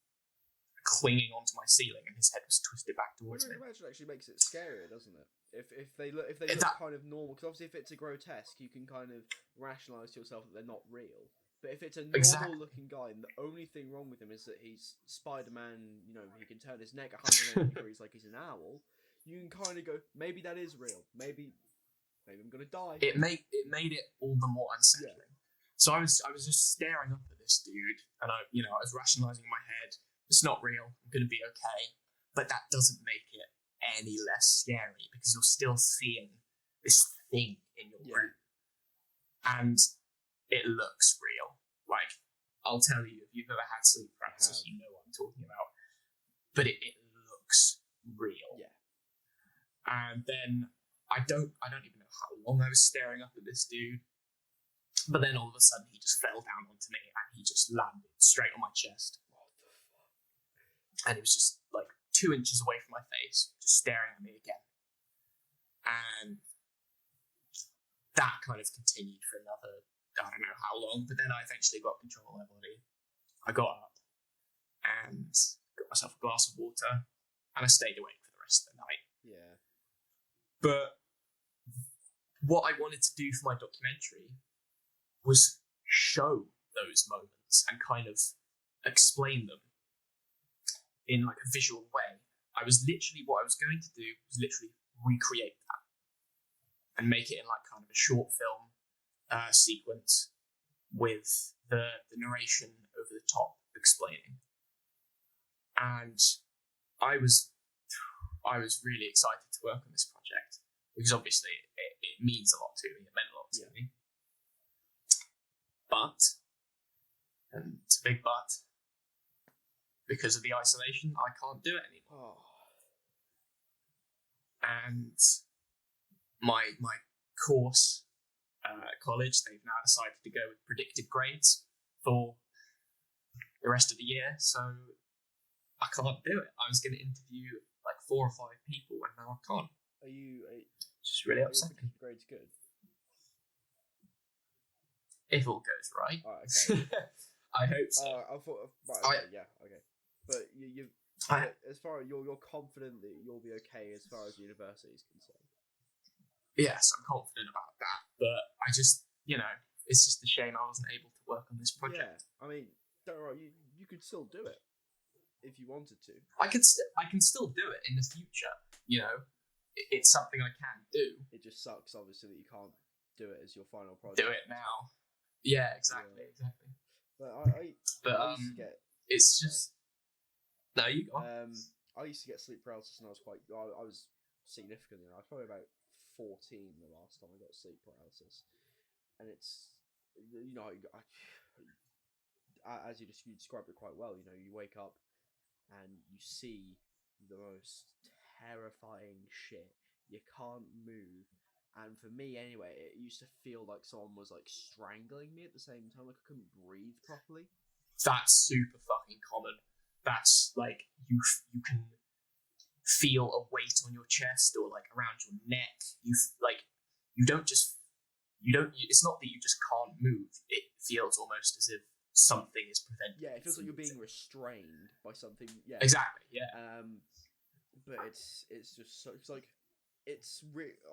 [SPEAKER 2] clinging onto my ceiling and his head was twisted back towards me.
[SPEAKER 1] Imagine actually makes it scarier, doesn't it? If they look kind of normal, because obviously if it's a grotesque, you can kind of rationalise to yourself that they're not real. But if it's a normal looking guy and the only thing wrong with him is that he's Spider-Man, you know, he can turn his neck 180 degrees like he's an owl, you can kind of go, maybe that is real. Maybe I'm gonna die.
[SPEAKER 2] It made it all the more unsettling. Yeah. So I was just staring up at this dude, and I was rationalising in my head, it's not real, I'm gonna be okay. But that doesn't make it any less scary because you're still seeing this thing in your room, and it looks real. Like, I'll tell you, if you've ever had sleep paralysis, you know what I'm talking about. But it looks real. Yeah. And then I don't even know how long I was staring up at this dude. But then all of a sudden he just fell down onto me and he just landed straight on my chest.
[SPEAKER 1] What the fuck?
[SPEAKER 2] And he was just like 2 inches away from my face, just staring at me again. And that kind of continued for another, I don't know how long, but then I eventually got control of my body. I got up and got myself a glass of water, and I stayed awake for the rest of the night.
[SPEAKER 1] Yeah.
[SPEAKER 2] But what I wanted to do for my documentary was show those moments and kind of explain them in like a visual way. What I was going to do was literally recreate that and make it in like kind of a short film sequence with the narration over the top explaining. And I was really excited to work on this project because obviously it means a lot to me. It meant a lot to me. But, and it's a big but, because of the isolation, I can't do it anymore.
[SPEAKER 1] Oh.
[SPEAKER 2] And my course at college, they've now decided to go with predicted grades for the rest of the year, so I can't do it. I was going to interview like 4 or 5 people, and now I can't.
[SPEAKER 1] Are you
[SPEAKER 2] just really upsetting?
[SPEAKER 1] Grades good.
[SPEAKER 2] If all goes right.
[SPEAKER 1] Oh, okay.
[SPEAKER 2] I hope so.
[SPEAKER 1] I thought. Right, okay, okay. But as far as you're confident that you'll be okay as far as university is concerned.
[SPEAKER 2] Yes, I'm confident about that. But I just, it's just a shame I wasn't able to work on this project.
[SPEAKER 1] Yeah, I mean, don't worry, you could still do it if you wanted to.
[SPEAKER 2] I can still do it in the future. It's something I can do.
[SPEAKER 1] It just sucks, obviously, that you can't do it as your final project.
[SPEAKER 2] Do it now. Yeah, exactly.
[SPEAKER 1] But I used to get.
[SPEAKER 2] It's just. No, you go.
[SPEAKER 1] I used to get sleep paralysis, and I was significantly. I was probably about 14 the last time I got sleep paralysis, and it's as you described it quite well. You wake up and you see the most terrifying shit. You can't move. And for me, anyway, it used to feel like someone was like strangling me at the same time, like I couldn't breathe properly.
[SPEAKER 2] That's super fucking common. That's like you can feel a weight on your chest or like around your neck. It's not that you just can't move. It feels almost as if something is preventing.
[SPEAKER 1] Yeah, it feels like you're being restrained by something. Yeah,
[SPEAKER 2] exactly. Yeah.
[SPEAKER 1] But it's just so it's like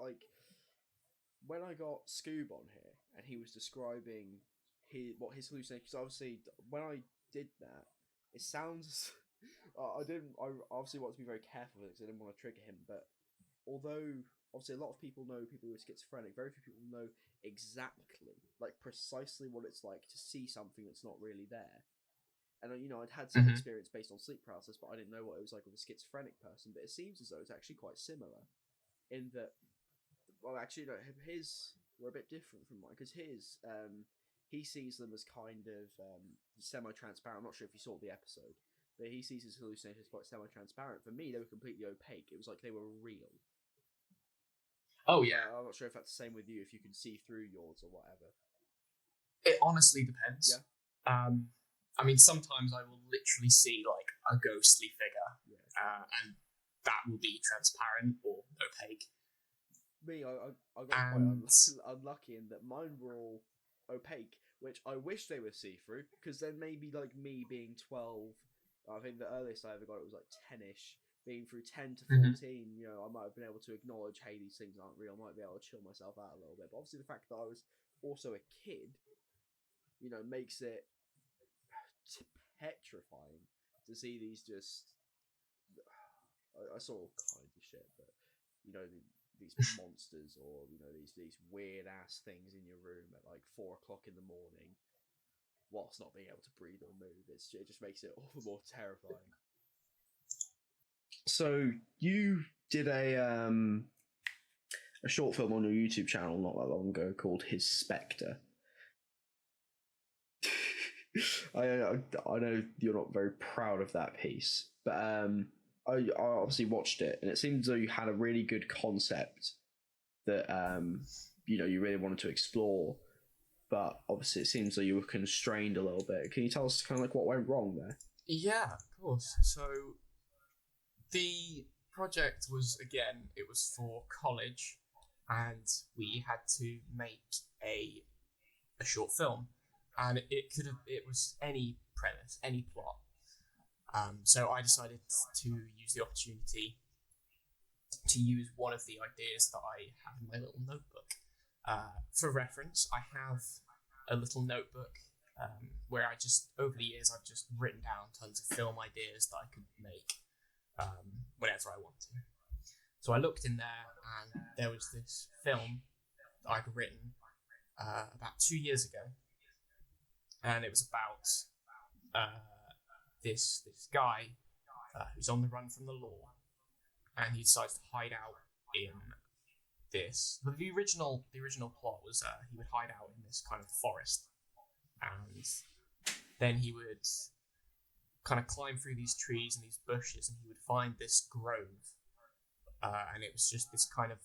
[SPEAKER 1] like. When I got Scoob on here and he was describing what his hallucinations, obviously when I did that, it sounds. I obviously want to be very careful with it because I didn't want to trigger him. But although obviously a lot of people know people who are schizophrenic, very few people know exactly, like precisely what it's like to see something that's not really there. And I'd had some experience based on sleep paralysis, but I didn't know what it was like with a schizophrenic person. But it seems as though it's actually quite similar, in that. Well, actually, no. His were a bit different from mine because his he sees them as kind of semi-transparent. I'm not sure if you saw the episode, but he sees his hallucinations quite semi-transparent. For me, they were completely opaque. It was like they were real.
[SPEAKER 2] Oh yeah.
[SPEAKER 1] I'm not sure if that's the same with you. If you can see through yours or whatever.
[SPEAKER 2] It honestly depends.
[SPEAKER 1] Yeah.
[SPEAKER 2] I mean, sometimes I will literally see like a ghostly figure, and that will be transparent or opaque.
[SPEAKER 1] Me, I got quite unlucky in that mine were all opaque, which I wish they were see-through, because then maybe like me being 12, I think the earliest I ever got it was like 10ish, being through 10 to 14, you know, I might have been able to acknowledge, hey, these things aren't real, I might be able to chill myself out a little bit. But obviously the fact that I was also a kid, you know, makes it petrifying to see these just... I saw all kinds of shit, but, you know, these monsters, or, you know, these weird ass things in your room at like 4 o'clock in the morning, whilst not being able to breathe or move. It just makes it all the more terrifying.
[SPEAKER 3] So you did a short film on your YouTube channel not that long ago called His Spectre. I know you're not very proud of that piece, but I obviously watched it, and it seemed as though you had a really good concept that you know, you really wanted to explore, but obviously it seems like you were constrained a little bit. Can you tell us kind of like what went wrong there?
[SPEAKER 2] Yeah, of course. So the project was, again, it was for college, and we had to make a short film, and it was any premise, any plot. So I decided to use the opportunity to use one of the ideas that I have in my little notebook. For reference, I have a little notebook where I just, over the years, I've just written down tons of film ideas that I could make whenever I want to. So I looked in there, and there was this film that I'd written about 2 years ago, and it was about this guy who's on the run from the law, and he decides to hide out in this. The original plot was he would hide out in this kind of forest, and then he would kind of climb through these trees and these bushes, and he would find this grove, and it was just this kind of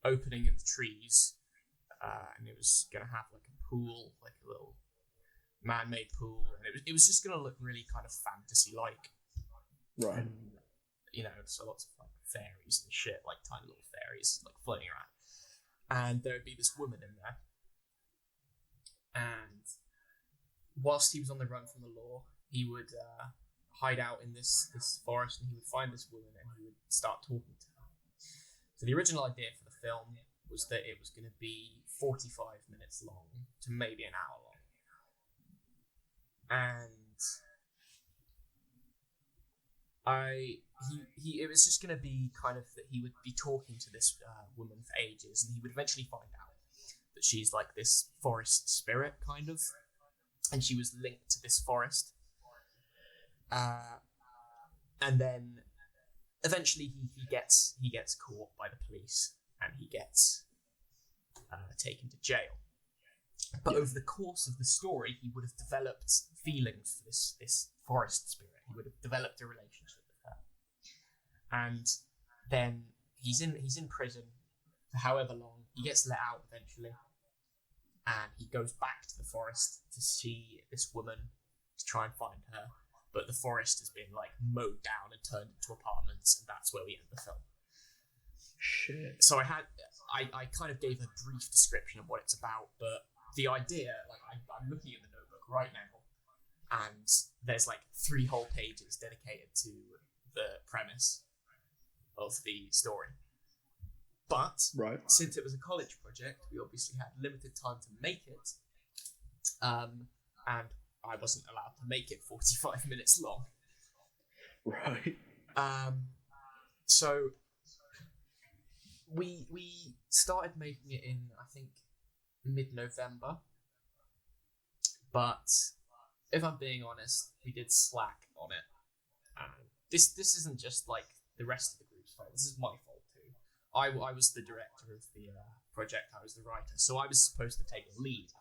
[SPEAKER 2] opening in the trees, and it was going to have like a pool, like a little man-made pool, and it was just going to look really kind of fantasy-like.
[SPEAKER 3] Right.
[SPEAKER 2] And, you know, so lots of like fairies and shit, like tiny little fairies like floating around. And there would be this woman in there. And whilst he was on the run from the law, he would hide out in this forest, and he would find this woman, and he would start talking to her. So the original idea for the film was that it was going to be 45 minutes long to maybe an hour long. And it was just going to be kind of that he would be talking to this woman for ages, and he would eventually find out that she's like this forest spirit, kind of, and she was linked to this forest. And then eventually he gets caught by the police, and he gets taken to jail. But over the course of the story, he would have developed feelings for this forest spirit. He would have developed a relationship with her. And then he's in prison for however long. He gets let out eventually, and he goes back to the forest to see this woman, to try and find her. But the forest has been like mowed down and turned into apartments, and that's where we end the film.
[SPEAKER 3] Shit.
[SPEAKER 2] So I kind of gave a brief description of what it's about, but the idea, like I'm looking at the notebook right now, and there's like 3 whole pages dedicated to the premise of the story. But since it was a college project, we obviously had limited time to make it, and I wasn't allowed to make it 45 minutes long.
[SPEAKER 3] Right.
[SPEAKER 2] So we started making it in, I think, mid-November, but if I'm being honest, we did slack on it. This isn't just like the rest of the group's fault. This is my fault too. I was the director of the project. I was the writer, so I was supposed to take the lead,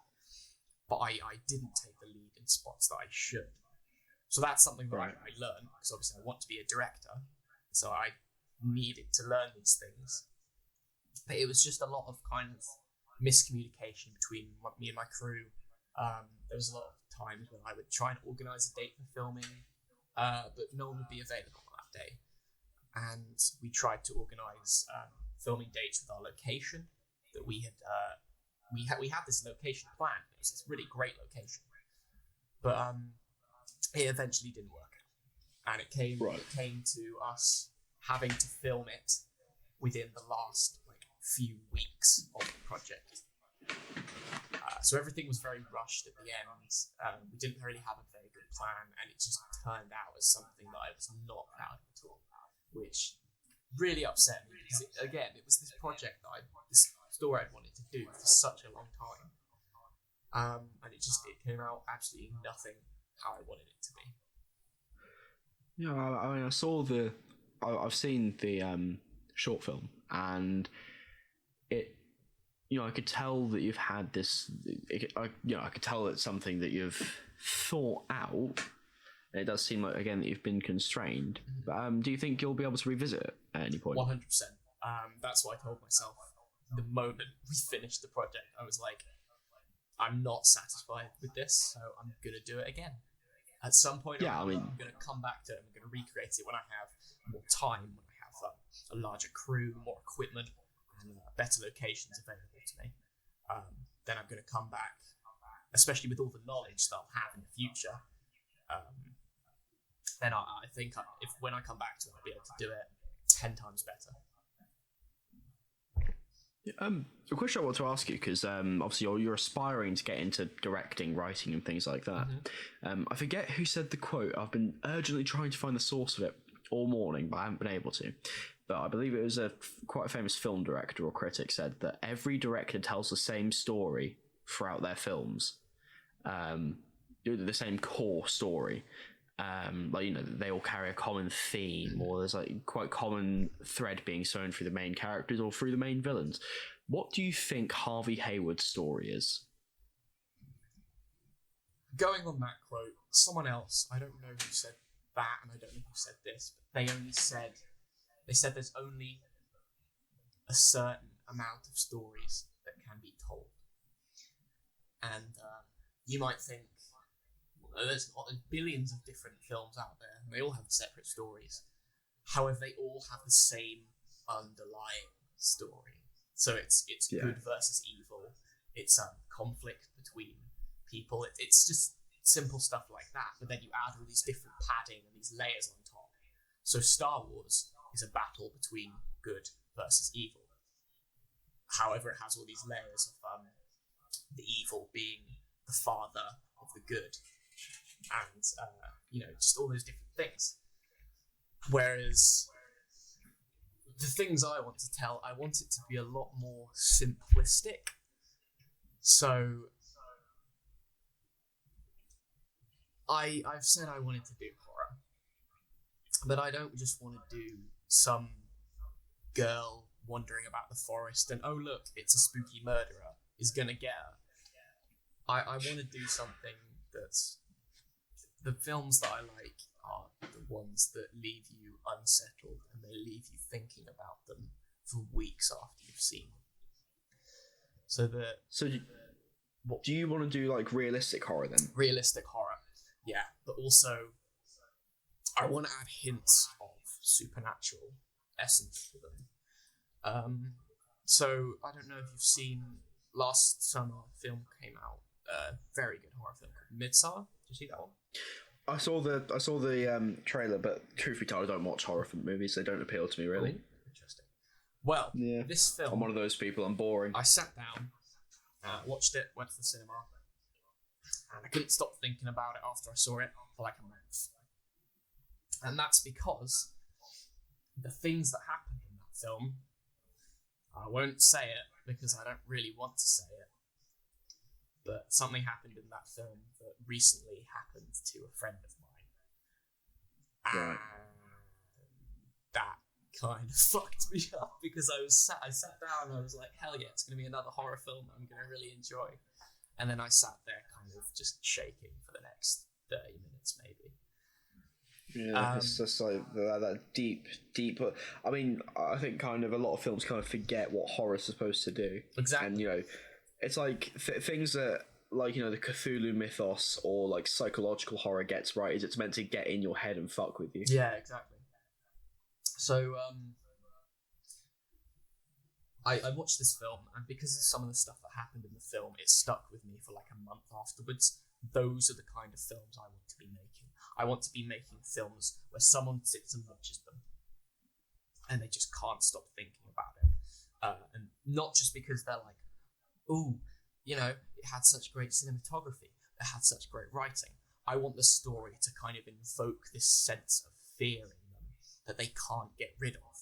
[SPEAKER 2] but I didn't take the lead in spots that I should. So that's something that I learned, because obviously I want to be a director, so I needed to learn these things. But it was just a lot of kind of miscommunication between me and my crew. There was a lot of times when I would try and organise a date for filming, but no one would be available on that day. and we tried to organise filming dates with our location that we had. We had this location planned. It was this really great location, but it eventually didn't work out, and it came to us having to film it within the last few weeks of the project. So everything was very rushed at the end. We didn't really have a very good plan, and it just turned out as something that I was not proud of at all, which really upset me because it was this project that this story I'd wanted to do for such a long time, and it came out absolutely nothing how I wanted it to be.
[SPEAKER 3] Yeah, I mean, I've seen the short film, and it, I could tell that you've had this. I could tell it's something that you've thought out. And it does seem like, again, that you've been constrained. But do you think you'll be able to revisit it at any point?
[SPEAKER 2] 100%. That's what I told myself the moment we finished the project. I was like, I'm not satisfied with this, so I'm gonna do it again. At some point, I'm gonna come back to it. I'm gonna recreate it when I have more time, when I have a larger crew, more equipment, and better locations available to me. Then I'm gonna come back, especially with all the knowledge that I'll have in the future. Then I think if when I come back to it, I'll be able to do it 10 times better.
[SPEAKER 3] A question I want to ask you, because obviously you're aspiring to get into directing, writing, and things like that. I forget who said the quote. I've been urgently trying to find the source of it all morning, but I haven't been able to. But I believe it was quite a famous film director or critic said that every director tells the same story throughout their films, the same core story. They all carry a common theme, or there's quite common thread being sewn through the main characters or through the main villains. What do you think Harvey Heywood's story is?
[SPEAKER 2] Going on that quote, someone else, I don't know who said that, and I don't know who said this, but they said there's only a certain amount of stories that can be told. And you might think, there's billions of different films out there, and they all have separate stories. However, they all have the same underlying story. So it's good versus evil. It's a conflict between people. It's just simple stuff like that. But then you add all these different padding and these layers on top. So Star Wars is a battle between good versus evil. However, it has all these layers of the evil being the father of the good. And just all those different things. Whereas the things I want to tell, I want it to be a lot more simplistic. So I've said I wanted to do horror, but I don't just want to do some girl wandering about the forest and, oh look, it's a spooky murderer is gonna get her. I want to do something that's... The films that I like are the ones that leave you unsettled and they leave you thinking about them for weeks after you've seen them. Do you want to do realistic horror then? Realistic horror, yeah. But also, I want to add hints of supernatural essence to them. So I don't know if you've seen last summer a film came out, a very good horror film called Midsommar. Did you see that one?
[SPEAKER 3] I saw the trailer, but truth be told, I don't watch horror movies. They don't appeal to me really.
[SPEAKER 2] Oh, interesting. Well, this film...
[SPEAKER 3] I'm one of those people. I'm boring.
[SPEAKER 2] I sat down, watched it, went to the cinema, and I couldn't stop thinking about it after I saw it for a month. And that's because the things that happened in that film, I won't say it because I don't really want to say it, but something happened in that film that recently happened to a friend of mine.
[SPEAKER 3] Right.
[SPEAKER 2] And that kind of fucked me up because I sat down and I was like, hell yeah, it's going to be another horror film that I'm going to really enjoy. And then I sat there kind of just shaking for the next 30 minutes maybe.
[SPEAKER 3] Yeah, it's just that deep. I mean, I think kind of a lot of films kind of forget what horror's supposed to do.
[SPEAKER 2] Exactly.
[SPEAKER 3] And it's things that the Cthulhu mythos or psychological horror gets right is it's meant to get in your head and fuck with you.
[SPEAKER 2] Yeah, exactly. So, I watched this film, and because of some of the stuff that happened in the film, it stuck with me for like a month afterwards. Those are the kind of films I want to be making. I want to be making films where someone sits and watches them, and they just can't stop thinking about it. And not just because they're like, ooh, you know, it had such great cinematography, it had such great writing. I want the story to kind of invoke this sense of fear in them that they can't get rid of.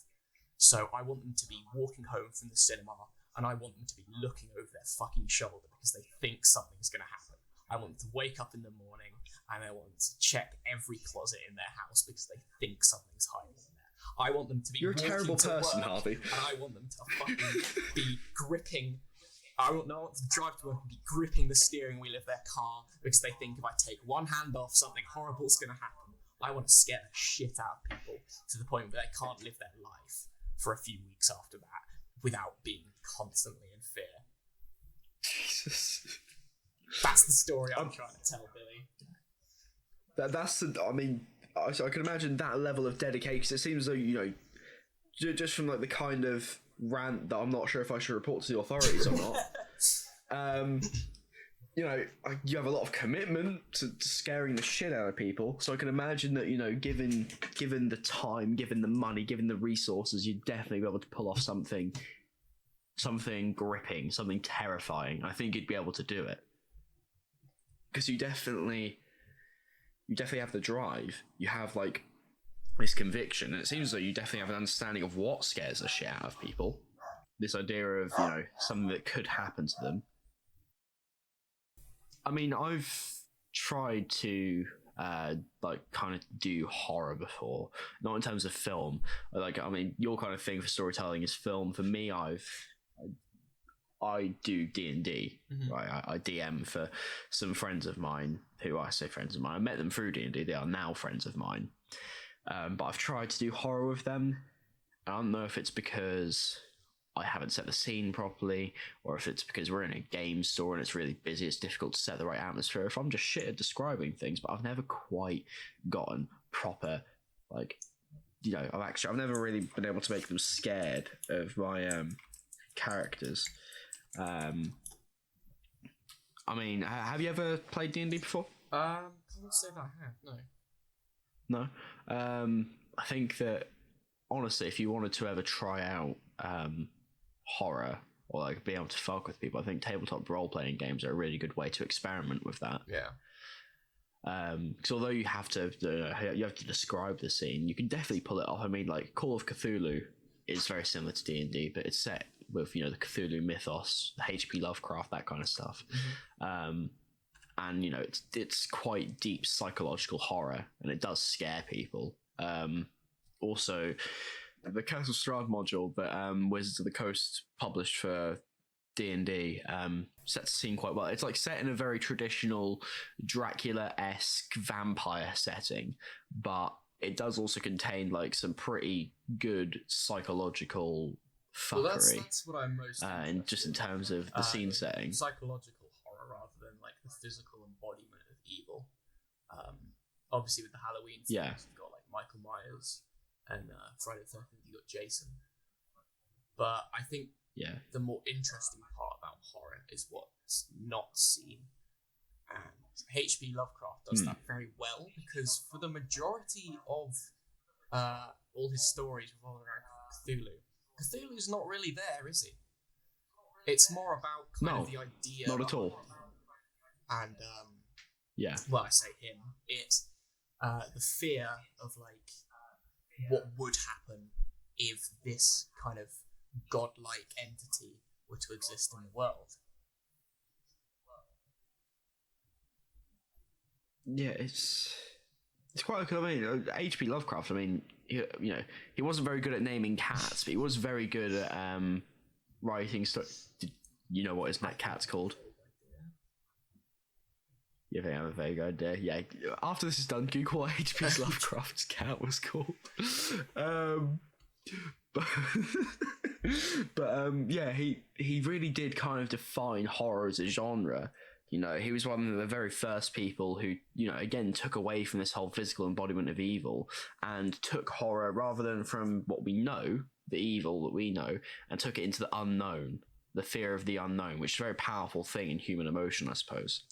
[SPEAKER 2] So I want them to be walking home from the cinema, and I want them to be looking over their fucking shoulder because they think something's going to happen. I want them to wake up in the morning, and I want them to check every closet in their house because they think something's hiding in there. I want them to be.
[SPEAKER 3] You're a terrible person,
[SPEAKER 2] work,
[SPEAKER 3] Harvey.
[SPEAKER 2] And I want them to fucking be gripping. I want them to drive to work and be gripping the steering wheel of their car because they think if I take one hand off, something horrible's going to happen. I want to scare the shit out of people to the point where they can't live their life for a few weeks after that without being constantly in fear.
[SPEAKER 3] Jesus.
[SPEAKER 2] That's the story I'm trying to tell, Billy.
[SPEAKER 3] That's I mean, I can imagine that level of dedication. 'Cause it seems though, you know, just from like the kind of rant that I'm not sure if I should report to the authorities or not. You know, you have a lot of commitment to scaring the shit out of people. So I can imagine that, you know, given the time, given the money, given the resources, you'd definitely be able to pull off something gripping, something terrifying. I think you'd be able to do it because you definitely have the drive. You have like this conviction, and it seems like you definitely have an understanding of what scares the shit out of people. This idea of, you know, something that could happen to them. I mean, I've tried to like kind of do horror before, not in terms of film. Like, I mean, your kind of thing for storytelling is film. For me, I do D&D, right? I DM for some friends of mine who I say friends of mine. I met them through D&D. They are now friends of mine. But I've tried to do horror with them. I don't know if it's because I haven't set the scene properly, or if it's because we're in a game store and it's really busy, it's difficult to set the right atmosphere. If I'm just shit at describing things, but I've never quite gotten proper, like, you know, I've never really been able to make them scared of my characters. I mean, have you ever played D&D before?
[SPEAKER 2] I can't say that I have, no.
[SPEAKER 3] No? I think that, honestly, if you wanted to ever try out horror or like be able to fuck with people, I think tabletop role-playing games are a really good way to experiment with that.
[SPEAKER 2] Yeah.
[SPEAKER 3] Because although you have to describe the scene, you can definitely pull it off. I mean, like Call of Cthulhu is very similar to D&D, but it's set with, you know, the Cthulhu mythos, the H.P. Lovecraft, that kind of stuff. And you know, it's quite deep psychological horror, and it does scare people. Also, the Castle Strahd module that Wizards of the Coast published for D&D sets the scene quite well. It's like set in a very traditional Dracula-esque vampire setting, but it does also contain like some pretty good psychological fuckery.
[SPEAKER 2] Well, that's what I'm most
[SPEAKER 3] and just in terms of the scene setting.
[SPEAKER 2] Psychological horror rather than like the physical embodiment of evil. Obviously with the Halloween series, you've got like Michael Myers, and Friday the 13th, you got Jason. But I think the more interesting part about horror is what's not seen. And H.P. Lovecraft does that very well, because for the majority of all his stories revolving around Cthulhu's not really there, is he? It's more about kind of the idea.
[SPEAKER 3] Not at all.
[SPEAKER 2] And well, I say him. It's the fear of like what would happen if this kind of godlike entity were to exist in the world.
[SPEAKER 3] Yeah, it's quite cool. I mean, H.P. Lovecraft, I mean, he wasn't very good at naming cats, but he was very good at writing stuff. You know what his cat's called? You think I have a vague idea? Yeah. After this is done, Google what H.P. Lovecraft's cat was called. But yeah, he really did kind of define horror as a genre You know, he was one of the very first people who, you know, again, took away from this whole physical embodiment of evil and took horror rather than from what we know, the evil that we know, and took it into the unknown, the fear of the unknown, which is a very powerful thing in human emotion, I suppose.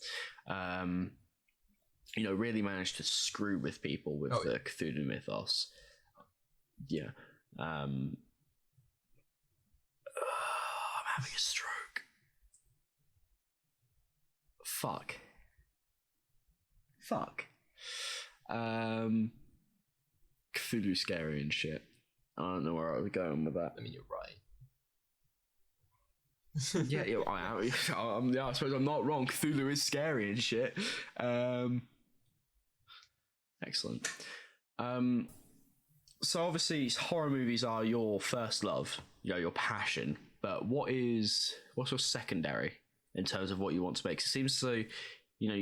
[SPEAKER 3] You know, really managed to screw with people with the Cthulhu mythos. Yeah. I'm having a stroke. Fuck. Cthulhu scary and shit. I don't know where I was going with that.
[SPEAKER 2] I mean, you're right.
[SPEAKER 3] Yeah, I suppose I'm not wrong. Cthulhu is scary and shit. Excellent. So obviously horror movies are your first love, you know, your passion. But what's your secondary in terms of what you want to make? 'Cause it seems so, you know,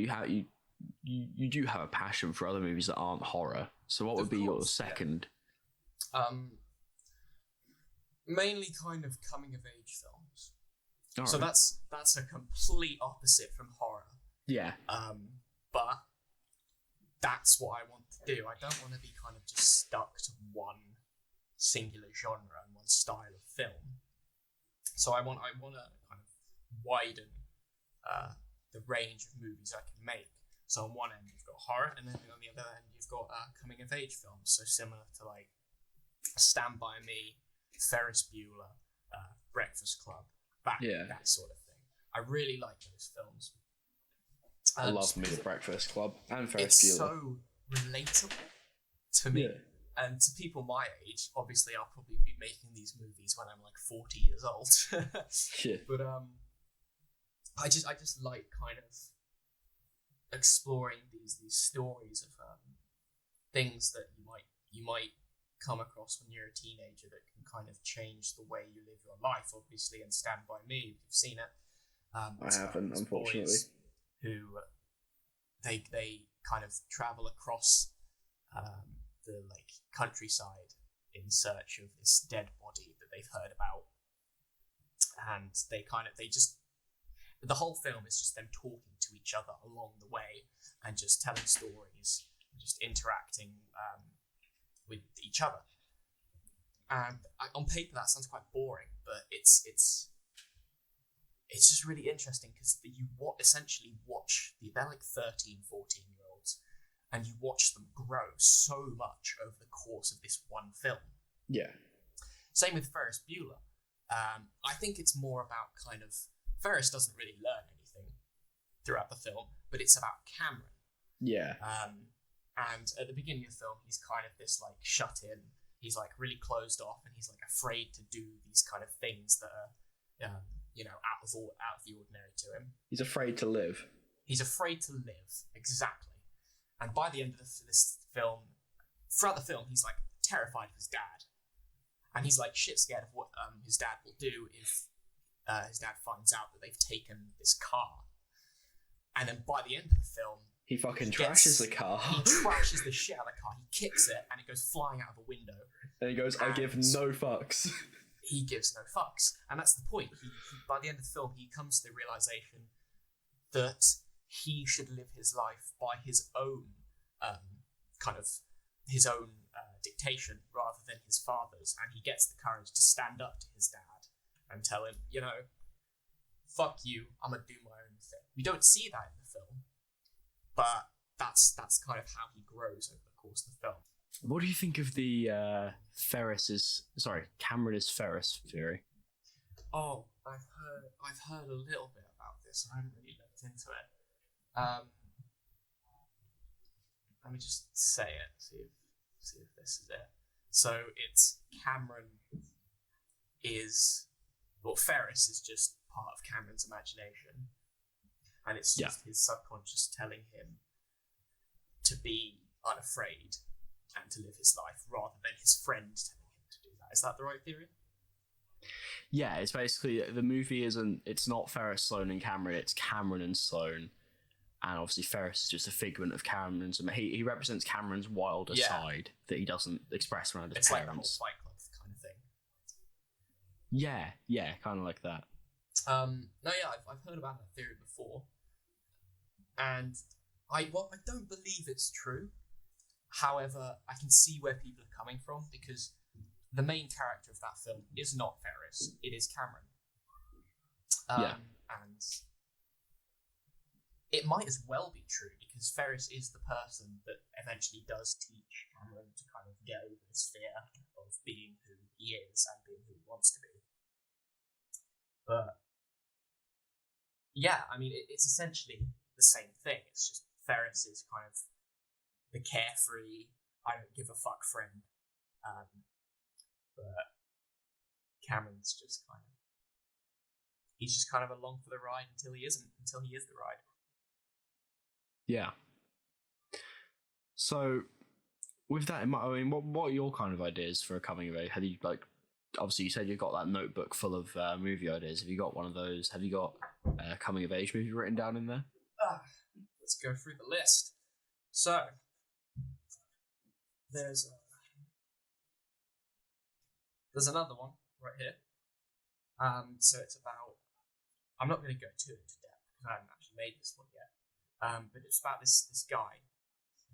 [SPEAKER 3] you do have a passion for other movies that aren't horror. So what would be your second?
[SPEAKER 2] Yeah. Mainly kind of coming of age films.
[SPEAKER 3] All
[SPEAKER 2] so
[SPEAKER 3] right.
[SPEAKER 2] that's a complete opposite from horror.
[SPEAKER 3] Yeah.
[SPEAKER 2] But that's what I want to do. I don't want to be kind of just stuck to one singular genre and one style of film. So I want to kind of widen the range of movies I can make. So on one end you've got horror, and then on the other end you've got coming of age films. So similar to like Stand By Me, Ferris Bueller, Breakfast Club, that sort of thing. I really like those films.
[SPEAKER 3] I love Me the Breakfast Club and Ferris
[SPEAKER 2] It's
[SPEAKER 3] Bueller.
[SPEAKER 2] so relatable to me.
[SPEAKER 3] Yeah.
[SPEAKER 2] And to people my age, obviously I'll probably be making these movies when I'm like 40 years old.
[SPEAKER 3] Yeah.
[SPEAKER 2] But I just like kind of exploring these stories of things that you might come across when you're a teenager that can kind of change the way you live your life. Obviously, and Stand By Me, you've seen it.
[SPEAKER 3] I haven't, unfortunately.
[SPEAKER 2] Who they kind of travel across the like countryside in search of this dead body that they've heard about, and the whole film is just them talking to each other along the way and just telling stories and just interacting with each other. And on paper that sounds quite boring, but it's just really interesting because you essentially watch they're like 13, 14-year-olds, and you watch them grow so much over the course of this one film.
[SPEAKER 3] Yeah.
[SPEAKER 2] Same with Ferris Bueller. I think it's more about kind of Ferris doesn't really learn anything throughout the film, but it's about Cameron.
[SPEAKER 3] Yeah.
[SPEAKER 2] And at the beginning of the film, he's kind of this like shut in. He's like really closed off, and he's like afraid to do these kind of things that are, out of the ordinary to him.
[SPEAKER 3] He's afraid to live.
[SPEAKER 2] He's afraid to live, exactly. And by the end of this film, throughout the film, he's like terrified of his dad, and he's like shit scared of what his dad will do if his dad finds out that they've taken this car. And then by the end of the film,
[SPEAKER 3] he fucking trashes the car.
[SPEAKER 2] He trashes the shit out of the car. He kicks it, and it goes flying out of a window.
[SPEAKER 3] And he goes, "I give no fucks."
[SPEAKER 2] He gives no fucks, and that's the point. He by the end of the film, he comes to the realization that he should live his life by his own dictation rather than his father's, and he gets the courage to stand up to his dad and tell him, fuck you, I'm gonna do my own thing. We don't see that in the film, but that's kind of how he grows over the course of the film.
[SPEAKER 3] What do you think of the Cameron is Ferris theory?
[SPEAKER 2] Oh, I've heard a little bit about this. I haven't really looked into it. Let me just say it. See if this is it. So it's Ferris is just part of Cameron's imagination, and it's just his subconscious telling him to be unafraid and to live his life rather than his friend telling him to do that. Is that the right theory?
[SPEAKER 3] Yeah, it's basically the movie it's not Ferris, Sloane and Cameron, it's Cameron and Sloane. And obviously Ferris is just a figment of Cameron's. He represents Cameron's wilder side that he doesn't express around his parents.
[SPEAKER 2] Like the whole Fight Club kind of thing.
[SPEAKER 3] Yeah, kind of like that.
[SPEAKER 2] I've heard about that theory before. And I don't believe it's true. However, I can see where people are coming from, because the main character of that film is not Ferris, it is Cameron. And it might as well be true, because Ferris is the person that eventually does teach Cameron to kind of get over his fear of being who he is and being who he wants to be. But yeah, I mean, it's essentially the same thing. It's just Ferris is kind of the carefree, I don't give a fuck friend. But Cameron's just kind of, he's just kind of along for the ride until he is the ride.
[SPEAKER 3] Yeah. So, with that in mind, I mean, what are your kind of ideas for a coming of age? Have you, like, obviously you said you've got that notebook full of movie ideas. Have you got one of those? Have you got a coming of age movie written down in there?
[SPEAKER 2] Let's go through the list. So, there's another one right here. So it's about, I'm not going to go too into depth because I haven't actually made this one yet. But it's about this guy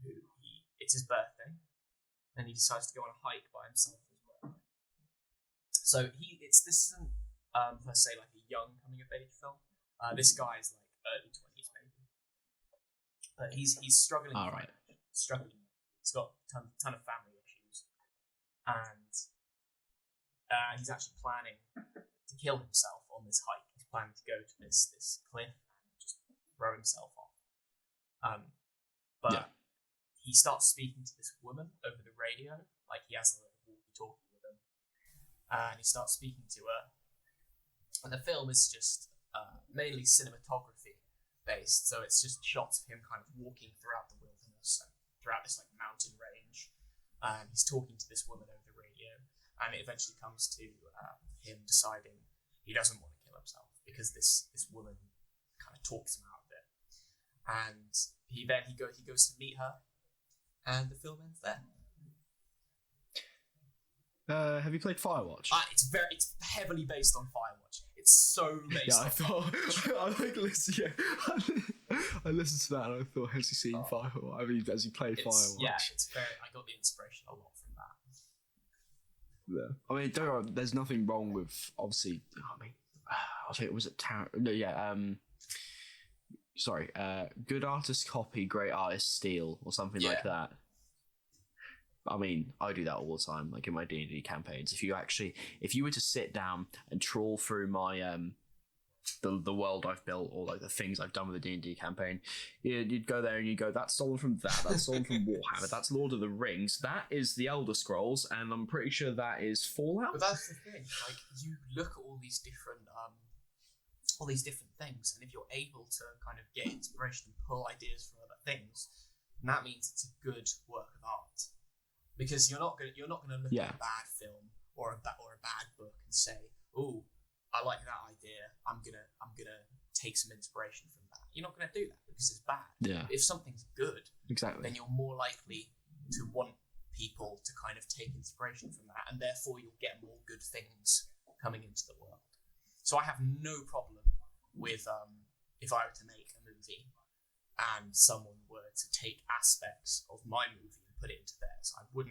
[SPEAKER 2] who it's his birthday, and he decides to go on a hike by himself as well. So this isn't per se like a young coming of age film. This guy is like early 20s maybe, but he's struggling.
[SPEAKER 3] All right.
[SPEAKER 2] Struggling. He's got a ton of family issues, and he's actually planning to kill himself on this hike. He's planning to go to this cliff and just throw himself off. But he starts speaking to this woman over the radio, like he has a little walkie-talkie with him, and he starts speaking to her. And the film is just mainly cinematography based, so it's just shots of him kind of walking throughout the wilderness and throughout this like mountain range. He's talking to this woman over the radio, and it eventually comes to him deciding he doesn't want to kill himself because this woman kind of talks him out of it. And he goes to meet her, and the film ends there.
[SPEAKER 3] Have you played Firewatch?
[SPEAKER 2] It's heavily based on Firewatch. It's so based on
[SPEAKER 3] Firewatch. I listened to that and I thought, has he seen Firewatch? I mean, has he played Firewatch?
[SPEAKER 2] Yeah, I got the inspiration a lot from that.
[SPEAKER 3] Yeah. I mean, there's nothing wrong with, obviously, I think it was good artist copy, great artist steal, or something like that. I mean, I do that all the time, like in my D&D campaigns. If you were to sit down and trawl through my the world I've built, or like the things I've done with the D&D campaign, you'd go there and you go, that's stolen from that's stolen from Warhammer, that's Lord of the Rings, that is the Elder Scrolls, and I'm pretty sure that is Fallout.
[SPEAKER 2] But that's the thing, like you look at all these different things, and if you're able to kind of get inspiration and pull ideas from other things, then that means it's a good work of art. Because you're not gonna look at a bad film or a bad book and say, "Oh, I like that idea. I'm gonna take some inspiration from that." You're not gonna do that because it's bad.
[SPEAKER 3] Yeah.
[SPEAKER 2] If something's good,
[SPEAKER 3] exactly,
[SPEAKER 2] then you're more likely to want people to kind of take inspiration from that, and therefore you'll get more good things coming into the world. So I have no problem with if I were to make a movie and someone were to take aspects of my movie and put it into theirs. I would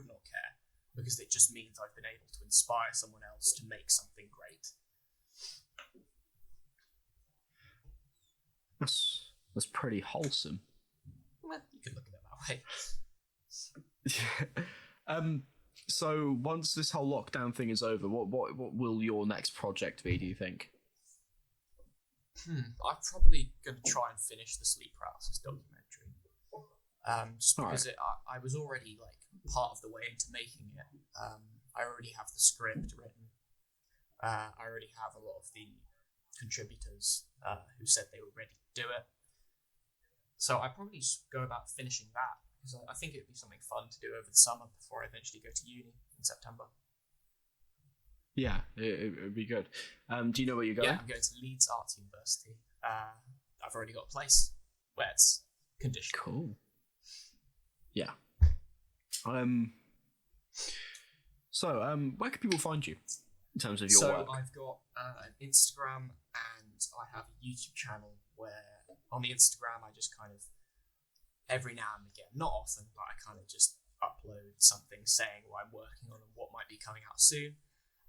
[SPEAKER 2] not care, because it just means I've been able to inspire someone else to make something great.
[SPEAKER 3] That's pretty wholesome.
[SPEAKER 2] Well, you could look at it that way.
[SPEAKER 3] Yeah. So once this whole lockdown thing is over, what will your next project be, do you think?
[SPEAKER 2] I'm probably going to try and finish the sleep paralysis documentary. Just because I was already like part of the way into making it. I already have the script written. I already have a lot of the contributors who said they were ready to do it. So I probably just go about finishing that, because I think it would be something fun to do over the summer before I eventually go to uni in September.
[SPEAKER 3] Yeah, it would be good. Do you know where you're going?
[SPEAKER 2] Yeah, I'm going to Leeds Arts University. I've already got a place where it's conditional.
[SPEAKER 3] Cool. Yeah. So, where can people find you in terms of your work?
[SPEAKER 2] So I've got an Instagram and I have a YouTube channel where on the Instagram I just kind of every now and again, not often, but I kind of just upload something saying what I'm working on and what might be coming out soon.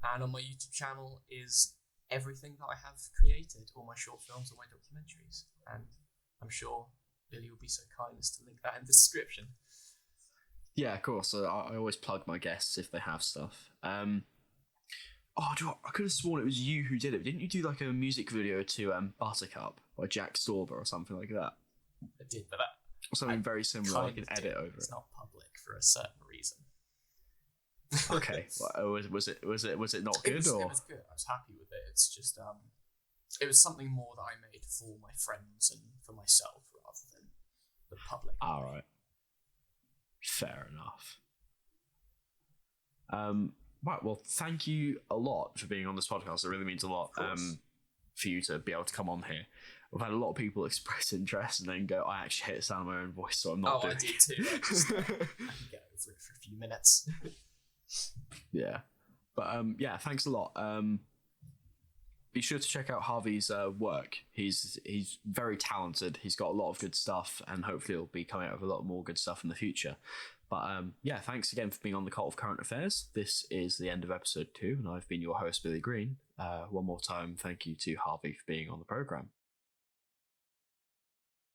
[SPEAKER 2] And on my YouTube channel is everything that I have created, all my short films, all my documentaries. And I'm sure Billy will be so kind as to link that in the description.
[SPEAKER 3] Yeah, of course. I always plug my guests if they have stuff. I could have sworn it was you who did it. Didn't you do like a music video to Buttercup by Jack Stauber or something like that?
[SPEAKER 2] I did, but that
[SPEAKER 3] something very similar. I can edit over
[SPEAKER 2] it's
[SPEAKER 3] it.
[SPEAKER 2] not public for a certain reason.
[SPEAKER 3] Okay, was it not good?
[SPEAKER 2] It was good. I was happy with it. It's just it was something more that I made for my friends and for myself rather than the public.
[SPEAKER 3] All right, fair enough. Right, well, thank you a lot for being on this podcast. It really means a lot for you to be able to come on here. We've had a lot of people express interest and then go, I actually hate the sound of my own voice, so I'm not doing it.
[SPEAKER 2] I do too. I can get over it for a few minutes.
[SPEAKER 3] Yeah. But yeah, thanks a lot. Be sure to check out Harvey's work. He's very talented. He's got a lot of good stuff, and hopefully he'll be coming out with a lot more good stuff in the future. But yeah, thanks again for being on the Cult of Current Affairs. This is the end of episode 2, and I've been your host, Billy Green. One more time, thank you to Harvey for being on the programme.